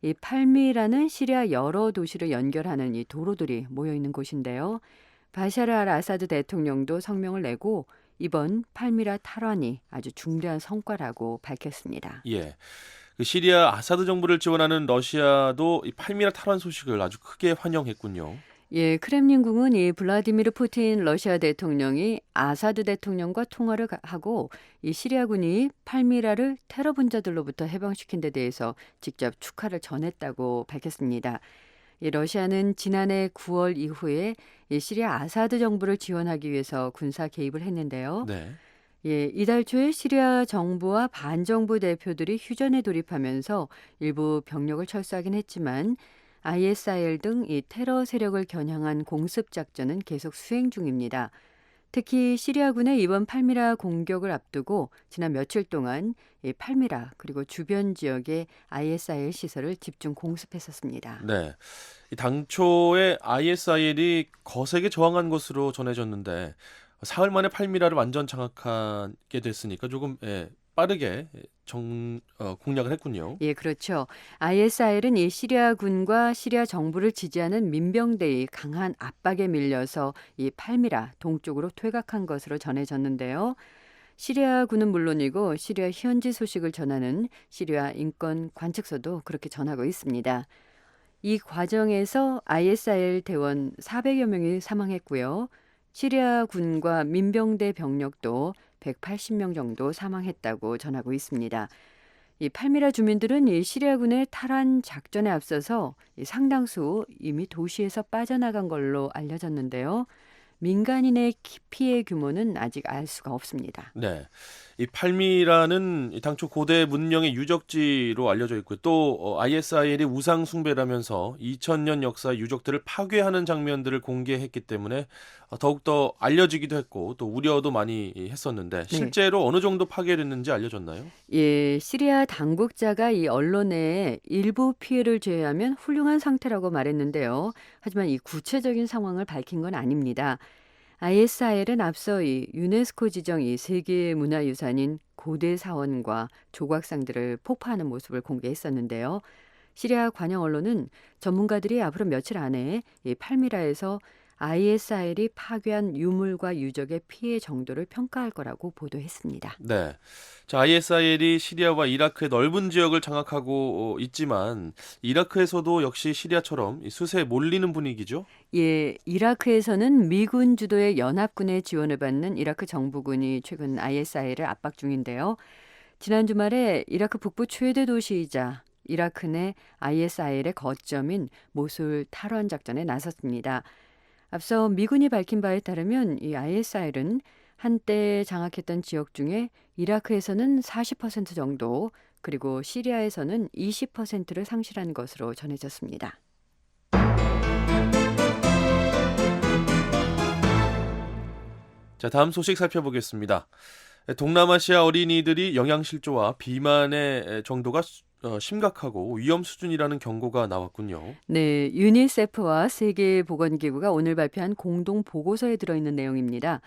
이 팔미라는 시리아 여러 도시를 연결하는 이 도로들이 모여 있는 곳인데요. 바샤르 알 아사드 대통령도 성명을 내고 이번 팔미라 탈환이 아주 중대한 성과라고 밝혔습니다. 예. 그 시리아 아사드 정부를 지원하는 러시아도 이 팔미라 탈환 소식을 아주 크게 환영했군요. 예, 크렘린궁은 이 블라디미르 푸틴 러시아 대통령이 아사드 대통령과 통화를 하고 이 시리아군이 팔미라를 테러 분자들로부터 해방시킨 데 대해서 직접 축하를 전했다고 밝혔습니다. 이 러시아는 지난해 9월 이후에 이 시리아 아사드 정부를 지원하기 위해서 군사 개입을 했는데요. 네. 예, 이달 초에 시리아 정부와 반정부 대표들이 휴전에 돌입하면서 일부 병력을 철수하긴 했지만 ISIL 등 이 테러 세력을 겨냥한 공습 작전은 계속 수행 중입니다. 특히 시리아군의 이번 팔미라 공격을 앞두고 지난 며칠 동안 이 팔미라 그리고 주변 지역의 ISIL 시설을 집중 공습했었습니다. 네. 이 당초에 ISIL이 거세게 저항한 것으로 전해졌는데 사흘 만에 팔미라를 완전 장악하게 됐으니까 조금 빠르게 공략을 했군요. 예, 그렇죠. ISIL은 이 시리아군과 시리아 정부를 지지하는 민병대의 강한 압박에 밀려서 이 팔미라 동쪽으로 퇴각한 것으로 전해졌는데요. 시리아군은 물론이고 시리아 현지 소식을 전하는 시리아 인권 관측소도 그렇게 전하고 있습니다. 이 과정에서 ISIL 대원 400여 명이 사망했고요. 시리아군과 민병대 병력도 180명 정도 사망했다고 전하고 있습니다. 이 팔미라 주민들은 이 시리아군의 탈환 작전에 앞서서 상당수 이미 도시에서 빠져나간 걸로 알려졌는데요. 민간인의 피해 규모는 아직 알 수가 없습니다. 네. 이 팔미라는 당초 고대 문명의 유적지로 알려져 있고 또 ISIL이 우상 숭배라면서 2000년 역사의 유적들을 파괴하는 장면들을 공개했기 때문에 더욱더 알려지기도 했고 또 우려도 많이 했었는데 실제로 어느 정도 파괴됐는지 알려졌나요? 예, 시리아 당국자가 이 언론에 일부 피해를 제외하면 훌륭한 상태라고 말했는데요. 하지만 이 구체적인 상황을 밝힌 건 아닙니다. ISIL은 앞서 이 유네스코 지정 이 세계 문화유산인 고대 사원과 조각상들을 폭파하는 모습을 공개했었는데요. 시리아 관영 언론은 전문가들이 앞으로 며칠 안에 이 팔미라에서 ISIL이 파괴한 유물과 유적의 피해 정도를 평가할 거라고 보도했습니다. 네. 자, ISIL이 시리아와 이라크의 넓은 지역을 장악하고 있지만 이라크에서도 역시 시리아처럼 수세에 몰리는 분위기죠? 예, 이라크에서는 미군 주도의 연합군의 지원을 받는 이라크 정부군이 최근 ISIL을 압박 중인데요. 지난 주말에 이라크 북부 최대 도시이자 이라크 내 ISIL의 거점인 모술 탈환 작전에 나섰습니다. 앞서 미군이 밝힌 바에 따르면 이 ISIL은 한때 장악했던 지역 중에 이라크에서는 40% 정도 그리고 시리아에서는 20%를 상실한 것으로 전해졌습니다. 자, 다음 소식 살펴보겠습니다. 동남아시아 어린이들이 영양실조와 비만의 정도가 심각하고 위험 수준이라는 경고가 나왔군요. 네, 유니세프와 세계보건기구가 오늘 발표한 공동 보고서에 들어있는 내용입니다.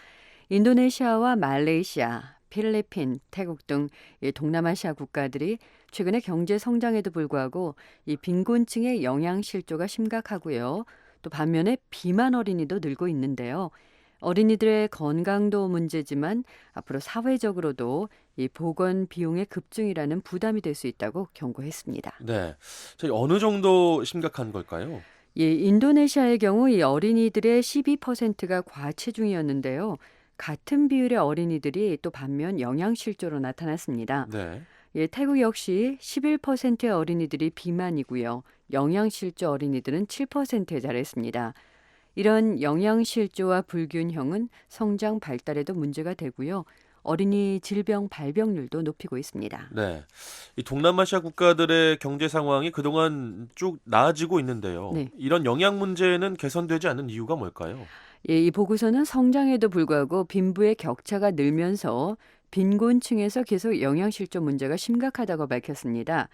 인도네시아와 말레이시아, 필리핀, 태국 등 동남아시아 국가들이 최근에 경제 성장에도 불구하고 이 빈곤층의 영양실조가 심각하고요. 또 반면에 비만 어린이도 늘고 있는데요. 어린이들의 건강도 문제지만 앞으로 사회적으로도 이 보건 비용의 급증이라는 부담이 될 수 있다고 경고했습니다. 네. 저희 어느 정도 심각한 걸까요? 예, 인도네시아의 경우 이 어린이들의 12%가 과체중이었는데요. 같은 비율의 어린이들이 또 반면 영양실조로 나타났습니다. 네. 예, 태국 역시 11%의 어린이들이 비만이고요. 영양실조 어린이들은 7%에 달했습니다. 이런 영양실조와 불균형은 성장 발달에도 문제가 되고요. 어린이 질병 발병률도 높이고 있습니다. 네. 이 동남아시아 국가들의 경제 상황이 그동안 쭉 나아지고 있는데요. 네. 이런 영양 문제는 개선되지 않는 이유가 뭘까요? 예, 이 보고서는 성장에도 불구하고 빈부의 격차가 늘면서 빈곤층에서 계속 영양실조 문제가 심각하다고 밝혔습니다.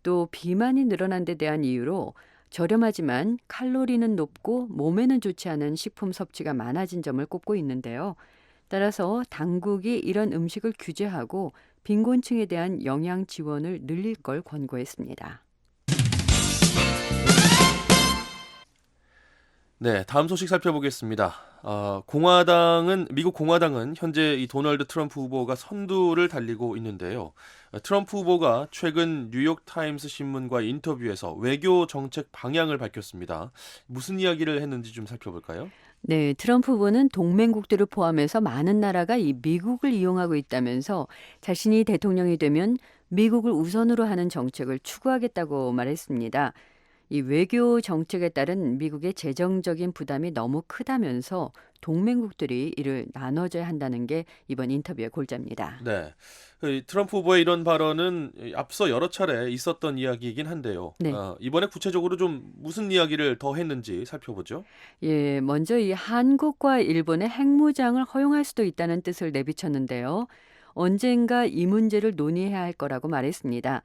또 비만이 늘어난 데 대한 이유로 저렴하지만 칼로리는 높고 몸에는 좋지 않은 식품 섭취가 많아진 점을 꼽고 있는데요. 따라서 당국이 이런 음식을 규제하고 빈곤층에 대한 영양 지원을 늘릴 걸 권고했습니다. 네, 다음 소식 살펴보겠습니다. 미국 공화당은 현재 이 도널드 트럼프 후보가 선두를 달리고 있는데요. 트럼프 후보가 최근 뉴욕타임스 신문과의 인터뷰에서 외교 정책 방향을 밝혔습니다. 무슨 이야기를 했는지 좀 살펴볼까요? 네, 트럼프 후보는 동맹국들을 포함해서 많은 나라가 이 미국을 이용하고 있다면서 자신이 대통령이 되면 미국을 우선으로 하는 정책을 추구하겠다고 말했습니다. 이 외교 정책에 따른 미국의 재정적인 부담이 너무 크다면서 동맹국들이 이를 나눠줘야 한다는 게 이번 인터뷰의 골자입니다. 네. 트럼프 후보의 이런 발언은 앞서 여러 차례 있었던 이야기이긴 한데요. 네. 이번에 구체적으로 좀 무슨 이야기를 더 했는지 살펴보죠. 예, 먼저 이 한국과 일본의 핵무장을 허용할 수도 있다는 뜻을 내비쳤는데요. 언젠가 이 문제를 논의해야 할 거라고 말했습니다.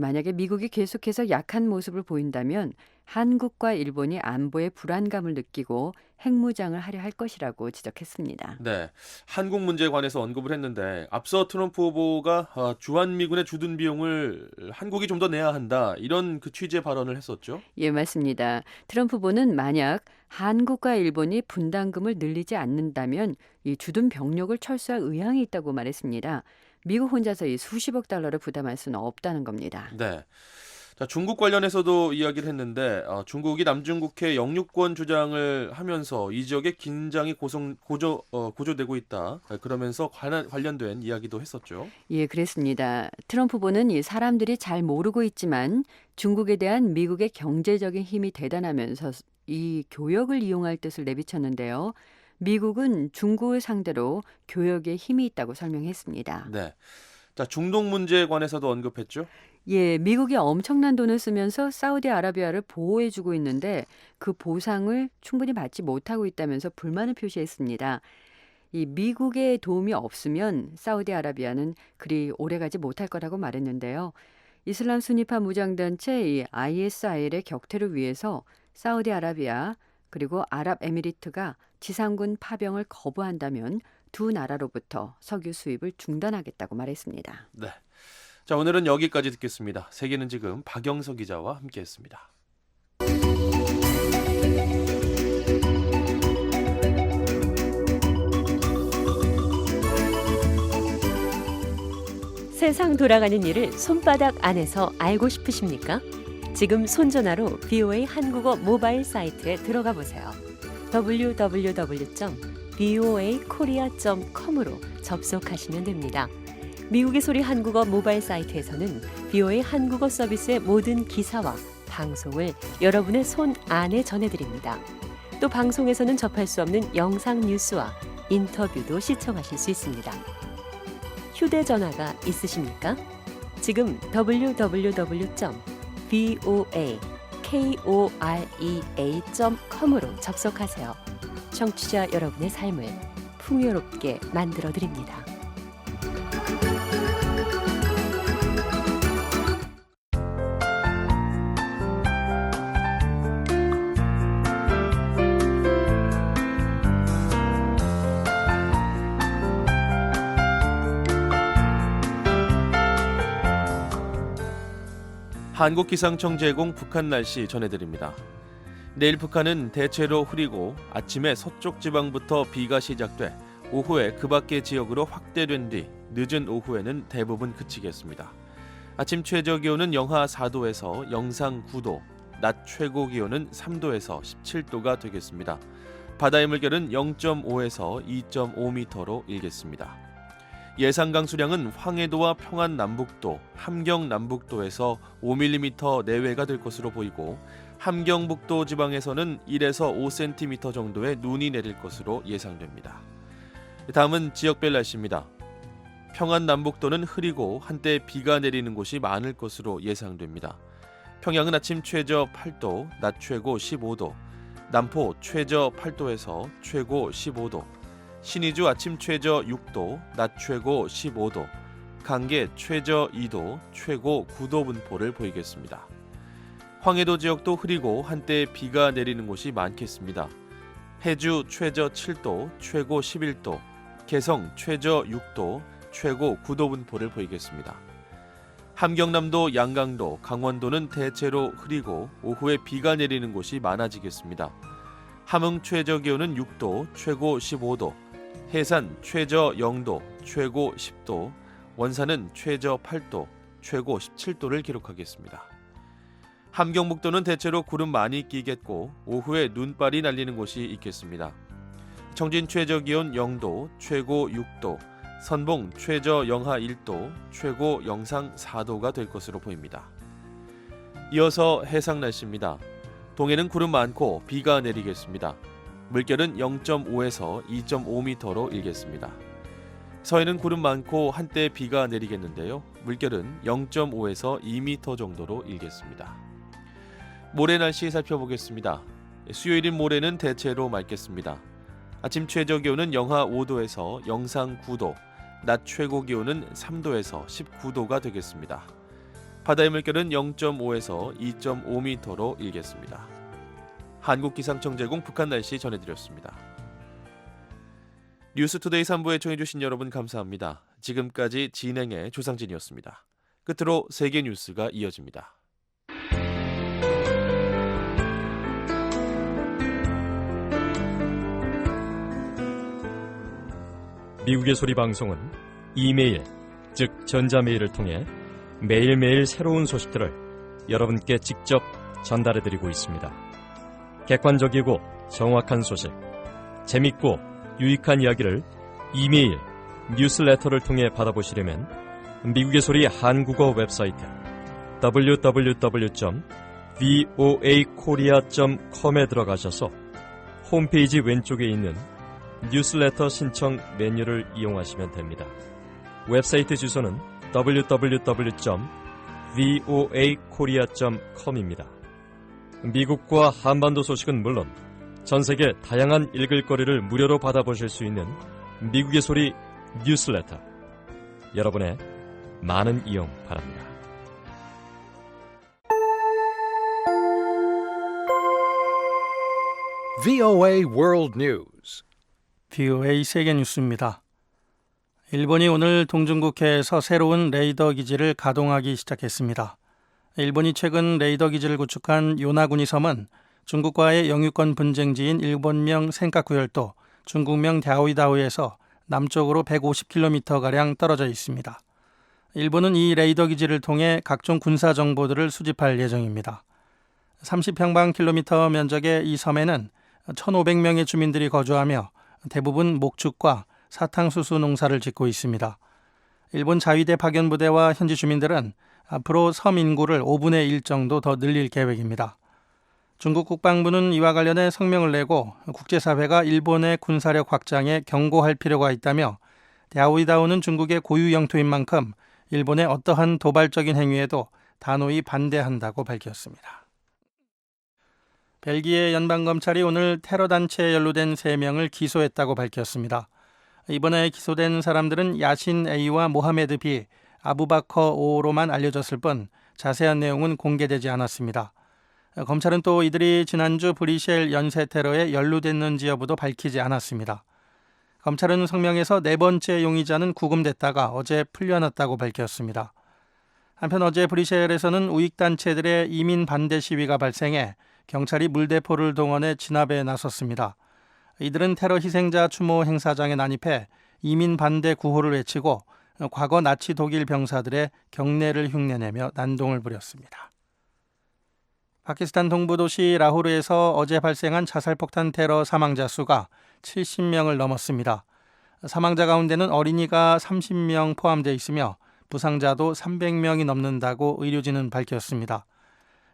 만약에 미국이 계속해서 약한 모습을 보인다면 한국과 일본이 안보에 불안감을 느끼고 핵무장을 하려 할 것이라고 지적했습니다. 네, 한국 문제에 관해서 언급을 했는데 앞서 트럼프 후보가 주한미군의 주둔 비용을 한국이 좀 더 내야 한다 이런 그 취지의 발언을 했었죠. 예, 맞습니다. 트럼프 후보는 만약 한국과 일본이 분담금을 늘리지 않는다면 이 주둔 병력을 철수할 의향이 있다고 말했습니다. 미국 혼자서 이 수십억 달러를 부담할 수는 없다는 겁니다. 네. 자, 중국 관련해서도 이야기를 했는데 중국이 남중국해 영유권 주장을 하면서 이 지역의 긴장이 고조되고 있다. 그러면서 관련된 이야기도 했었죠. 예, 그랬습니다. 트럼프 후보는 이 사람들이 잘 모르고 있지만 중국에 대한 미국의 경제적인 힘이 대단하면서 이 교역을 이용할 뜻을 내비쳤는데요. 미국은 중국을 상대로 교역에 힘이 있다고 설명했습니다. 네. 자, 중동 문제에 관해서도 언급했죠. 예, 미국이 엄청난 돈을 쓰면서 사우디아라비아를 보호해주고 있는데 그 보상을 충분히 받지 못하고 있다면서 불만을 표시했습니다. 이 미국의 도움이 없으면 사우디아라비아는 그리 오래가지 못할 거라고 말했는데요. 이슬람 순위파 무장단체 이 ISIL의 격퇴를 위해서 사우디아라비아 그리고 아랍에미리트가 지상군 파병을 거부한다면 두 나라로부터 석유 수입을 중단하겠다고 말했습니다. 네. 자, 오늘은 여기까지 듣겠습니다. 세계는 지금 박영석 기자와 함께했습니다. 세상 돌아가는 일을 손바닥 안에서 알고 싶으십니까? 지금 손전화로 VOA 한국어 모바일 사이트에 들어가 보세요. www.voakorea.com으로 접속하시면 됩니다. 미국의 소리 한국어 모바일 사이트에서는 VOA 한국어 서비스의 모든 기사와 방송을 여러분의 손 안에 전해드립니다. 또 방송에서는 접할 수 없는 영상 뉴스와 인터뷰도 시청하실 수 있습니다. 휴대전화가 있으십니까? 지금 www.voakorea.com으로 접속하세요. 청취자 여러분의 삶을 풍요롭게 만들어드립니다. 한국기상청 제공 북한 날씨 전해드립니다. 내일 북한은 대체로 흐리고 아침에 서쪽 지방부터 비가 시작돼 오후에 그 밖의 지역으로 확대된 뒤 늦은 오후에는 대부분 그치겠습니다. 아침 최저 기온은 영하 4도에서 영상 9도, 낮 최고 기온은 3도에서 17도가 되겠습니다. 바다의 물결은 0.5에서 2.5m로 일겠습니다. 예상 강수량은 황해도와 평안남북도, 함경남북도에서 5mm 내외가 될 것으로 보이고 함경북도 지방에서는 1에서 5cm 정도의 눈이 내릴 것으로 예상됩니다. 다음은 지역별 날씨입니다. 평안남북도는 흐리고 한때 비가 내리는 곳이 많을 것으로 예상됩니다. 평양은 아침 최저 8도, 낮 최고 15도, 남포 최저 8도에서 최고 15도, 신의주 아침 최저 6도, 낮 최고 15도, 강계 최저 2도, 최고 9도 분포를 보이겠습니다. 황해도 지역도 흐리고 한때 비가 내리는 곳이 많겠습니다. 해주 최저 7도, 최고 11도, 개성 최저 6도, 최고 9도 분포를 보이겠습니다. 함경남도, 양강도, 강원도는 대체로 흐리고 오후에 비가 내리는 곳이 많아지겠습니다. 함흥 최저 기온은 6도, 최고 15도, 해산 최저 0도, 최고 10도, 원산은 최저 8도, 최고 17도를 기록하겠습니다. 함경북도는 대체로 구름 많이 끼겠고 오후에 눈발이 날리는 곳이 있겠습니다. 청진 최저 기온 0도, 최고 6도, 선봉 최저 영하 1도, 최고 영상 4도가 될 것으로 보입니다. 이어서 해상 날씨입니다. 동해는 구름 많고 비가 내리겠습니다. 물결은 0.5에서 2.5m로 일겠습니다. 서해는 구름 많고 한때 비가 내리겠는데요. 물결은 0.5에서 2m 정도로 일겠습니다. 모레 날씨 살펴보겠습니다. 수요일인 모레는 대체로 맑겠습니다. 아침 최저 기온은 영하 5도에서 영상 9도, 낮 최고 기온은 3도에서 19도가 되겠습니다. 바다의 물결은 0.5에서 2.5m로 일겠습니다. 한국기상청 제공 북한 날씨 전해드렸습니다. 뉴스투데이 3부에 청해주신 여러분 감사합니다. 지금까지 진행의 조상진이었습니다. 끝으로 세계 뉴스가 이어집니다. 미국의 소리 방송은 이메일, 즉 전자메일을 통해 매일매일 새로운 소식들을 여러분께 직접 전달해드리고 있습니다. 객관적이고 정확한 소식, 재밌고 유익한 이야기를 이메일, 뉴스레터를 통해 받아보시려면 미국의 소리 한국어 웹사이트 www.voakorea.com에 들어가셔서 홈페이지 왼쪽에 있는 뉴스레터 신청 메뉴를 이용하시면 됩니다. 웹사이트 주소는 www.voakorea.com입니다. 미국과 한반도 소식은 물론 전 세계 다양한 읽을거리를 무료로 받아보실 수 있는 미국의 소리 뉴스레터. 여러분의 많은 이용 바랍니다. VOA World News. VOA 세계 뉴스입니다. 일본이 오늘 동중국해에서 새로운 레이더 기지를 가동하기 시작했습니다. 일본이 최근 레이더 기지를 구축한 요나구니 섬은 중국과의 영유권 분쟁지인 일본명 센카쿠 열도, 중국명 랴오이다오에서 남쪽으로 150km가량 떨어져 있습니다. 일본은 이 레이더 기지를 통해 각종 군사 정보들을 수집할 예정입니다. 30평방킬로미터 면적의 이 섬에는 1,500명의 주민들이 거주하며 대부분 목축과 사탕수수 농사를 짓고 있습니다. 일본 자위대 파견부대와 현지 주민들은 앞으로 섬 인구를 5분의 1 정도 더 늘릴 계획입니다. 중국 국방부는 이와 관련해 성명을 내고 국제사회가 일본의 군사력 확장에 경고할 필요가 있다며 랴오이다오는 중국의 고유 영토인 만큼 일본의 어떠한 도발적인 행위에도 단호히 반대한다고 밝혔습니다. 벨기에 연방검찰이 오늘 테러 단체에 연루된 3명을 기소했다고 밝혔습니다. 이번에 기소된 사람들은 야신 A와 모하메드 B, 아부바커 O로만 알려졌을 뿐 자세한 내용은 공개되지 않았습니다. 검찰은 또 이들이 지난주 브리셀 연쇄 테러에 연루됐는지 여부도 밝히지 않았습니다. 검찰은 성명에서 4번째 용의자는 구금됐다가 어제 풀려났다고 밝혔습니다. 한편 어제 브리셀에서는 우익단체들의 이민 반대 시위가 발생해 경찰이 물대포를 동원해 진압에 나섰습니다. 이들은 테러 희생자 추모 행사장에 난입해 이민 반대 구호를 외치고 과거 나치 독일 병사들의 경례를 흉내내며 난동을 부렸습니다. 파키스탄 동부도시 라후르에서 어제 발생한 자살폭탄 테러 사망자 수가 70명을 넘었습니다. 사망자 가운데는 어린이가 30명 포함되어 있으며 부상자도 300명이 넘는다고 의료진은 밝혔습니다.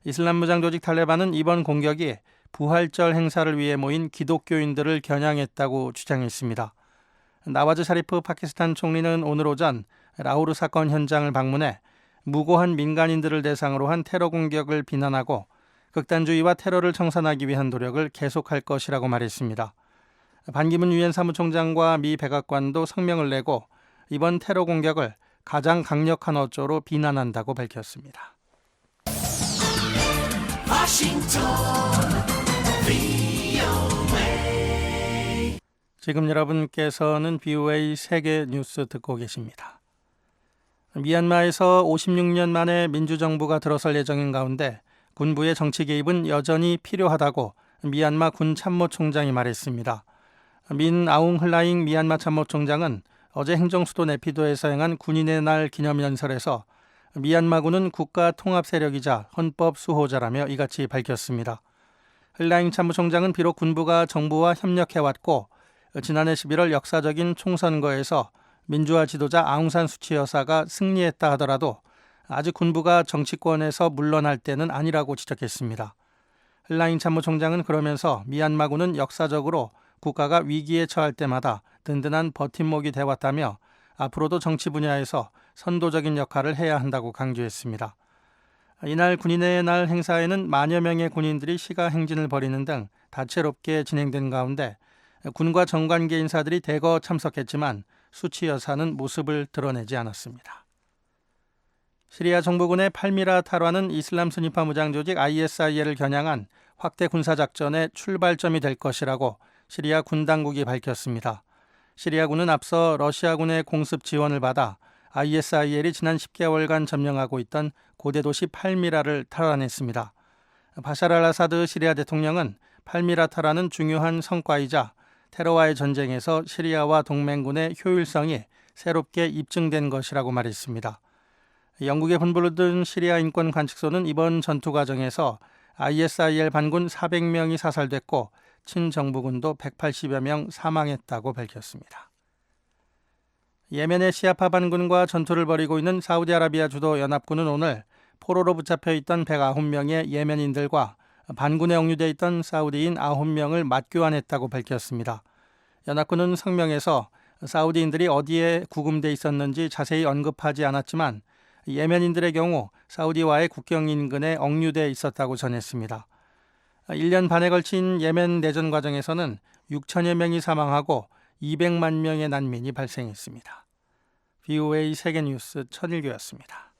이슬람 무장 조직 탈레반은 이번 공격이 부활절 행사를 위해 모인 기독교인들을 겨냥했다고 주장했습니다. 나와즈 샤리프 파키스탄 총리는 오늘 오전 라후르 사건 현장을 방문해 무고한 민간인들을 대상으로 한 테러 공격을 비난하고 극단주의와 테러를 청산하기 위한 노력을 계속할 것이라고 말했습니다. 반기문 유엔 사무총장과 미 백악관도 성명을 내고 이번 테러 공격을 가장 강력한 어조로 비난한다고 밝혔습니다. 지금 여러분께서는 VOA 세계 뉴스 듣고 계십니다. 미얀마에서 56년 만에 민주정부가 들어설 예정인 가운데 군부의 정치 개입은 여전히 필요하다고 미얀마 군 참모총장이 말했습니다. 민 아웅 흘라잉 미얀마 참모총장은 어제 행정수도 네피도에서 행한 군인의 날 기념연설에서 미얀마군은 국가 통합 세력이자 헌법 수호자라며 이같이 밝혔습니다. 흘라잉 참모총장은 비록 군부가 정부와 협력해왔고 지난해 11월 역사적인 총선거에서 민주화 지도자 아웅산 수치 여사가 승리했다 하더라도 아직 군부가 정치권에서 물러날 때는 아니라고 지적했습니다. 흘라잉 참모총장은 그러면서 미얀마군은 역사적으로 국가가 위기에 처할 때마다 든든한 버팀목이 되어왔다며 앞으로도 정치 분야에서 선도적인 역할을 해야 한다고 강조했습니다. 이날 군인의 날 행사에는 만여 명의 군인들이 시가 행진을 벌이는 등 다채롭게 진행된 가운데 군과 정관계 인사들이 대거 참석했지만 수치 여사는 모습을 드러내지 않았습니다. 시리아 정부군의 팔미라 탈환은 이슬람 순위파 무장 조직 ISIL을 겨냥한 확대 군사작전의 출발점이 될 것이라고 시리아 군 당국이 밝혔습니다. 시리아군은 앞서 러시아군의 공습 지원을 받아 ISIL이 지난 10개월간 점령하고 있던 고대 도시 팔미라를 탈환했습니다. 바샤르 알 아사드 시리아 대통령은 팔미라 탈환은 중요한 성과이자 테러와의 전쟁에서 시리아와 동맹군의 효율성이 새롭게 입증된 것이라고 말했습니다. 영국의 본부를 둔 시리아 인권관측소는 이번 전투 과정에서 ISIL 반군 400명이 사살됐고 친정부군도 180여 명 사망했다고 밝혔습니다. 예멘의 시아파 반군과 전투를 벌이고 있는 사우디아라비아 주도 연합군은 오늘 포로로 붙잡혀 있던 109명의 예멘인들과 반군에 억류돼 있던 사우디인 9명을 맞교환했다고 밝혔습니다. 연합군은 성명에서 사우디인들이 어디에 구금돼 있었는지 자세히 언급하지 않았지만 예멘인들의 경우 사우디와의 국경 인근에 억류돼 있었다고 전했습니다. 1년 반에 걸친 예멘 내전 과정에서는 6천여 명이 사망하고 200만 명의 난민이 발생했습니다. VOA 세계뉴스 천일교였습니다.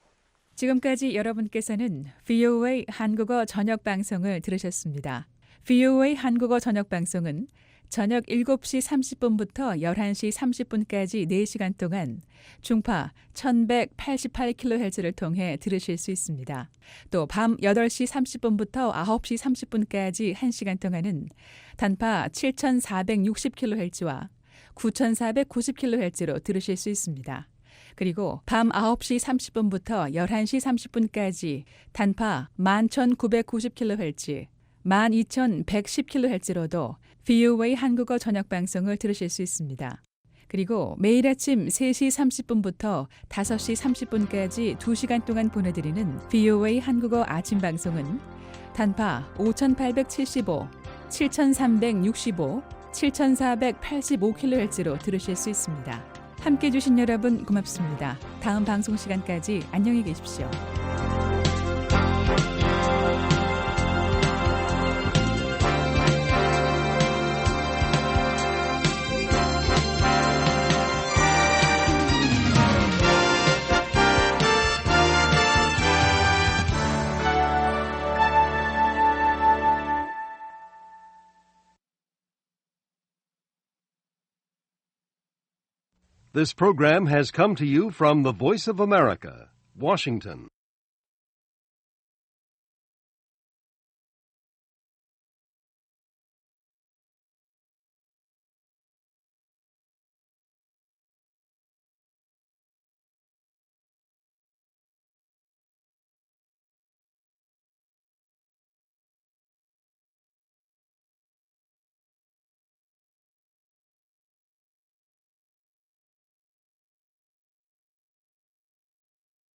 지금까지 여러분께서는 VOA 한국어 저녁 방송을 들으셨습니다. VOA 한국어 저녁 방송은 저녁 7시 30분부터 11시 30분까지 4시간 동안 중파 1188kHz를 통해 들으실 수 있습니다. 또 밤 8시 30분부터 9시 30분까지 1시간 동안은 단파 7460kHz와 9490kHz로 들으실 수 있습니다. 그리고 밤 9시 30분부터 11시 30분까지 단파 11990kHz, 12110kHz로도 VOA 한국어 저녁 방송을 들으실 수 있습니다. 그리고 매일 아침 3시 30분부터 5시 30분까지 2시간 동안 보내드리는 VOA 한국어 아침 방송은 단파 5875, 7365, 7485kHz로 들으실 수 있습니다. 함께해 주신 여러분 고맙습니다. 다음 방송 시간까지 안녕히 계십시오. This program has come to you from the Voice of America, Washington.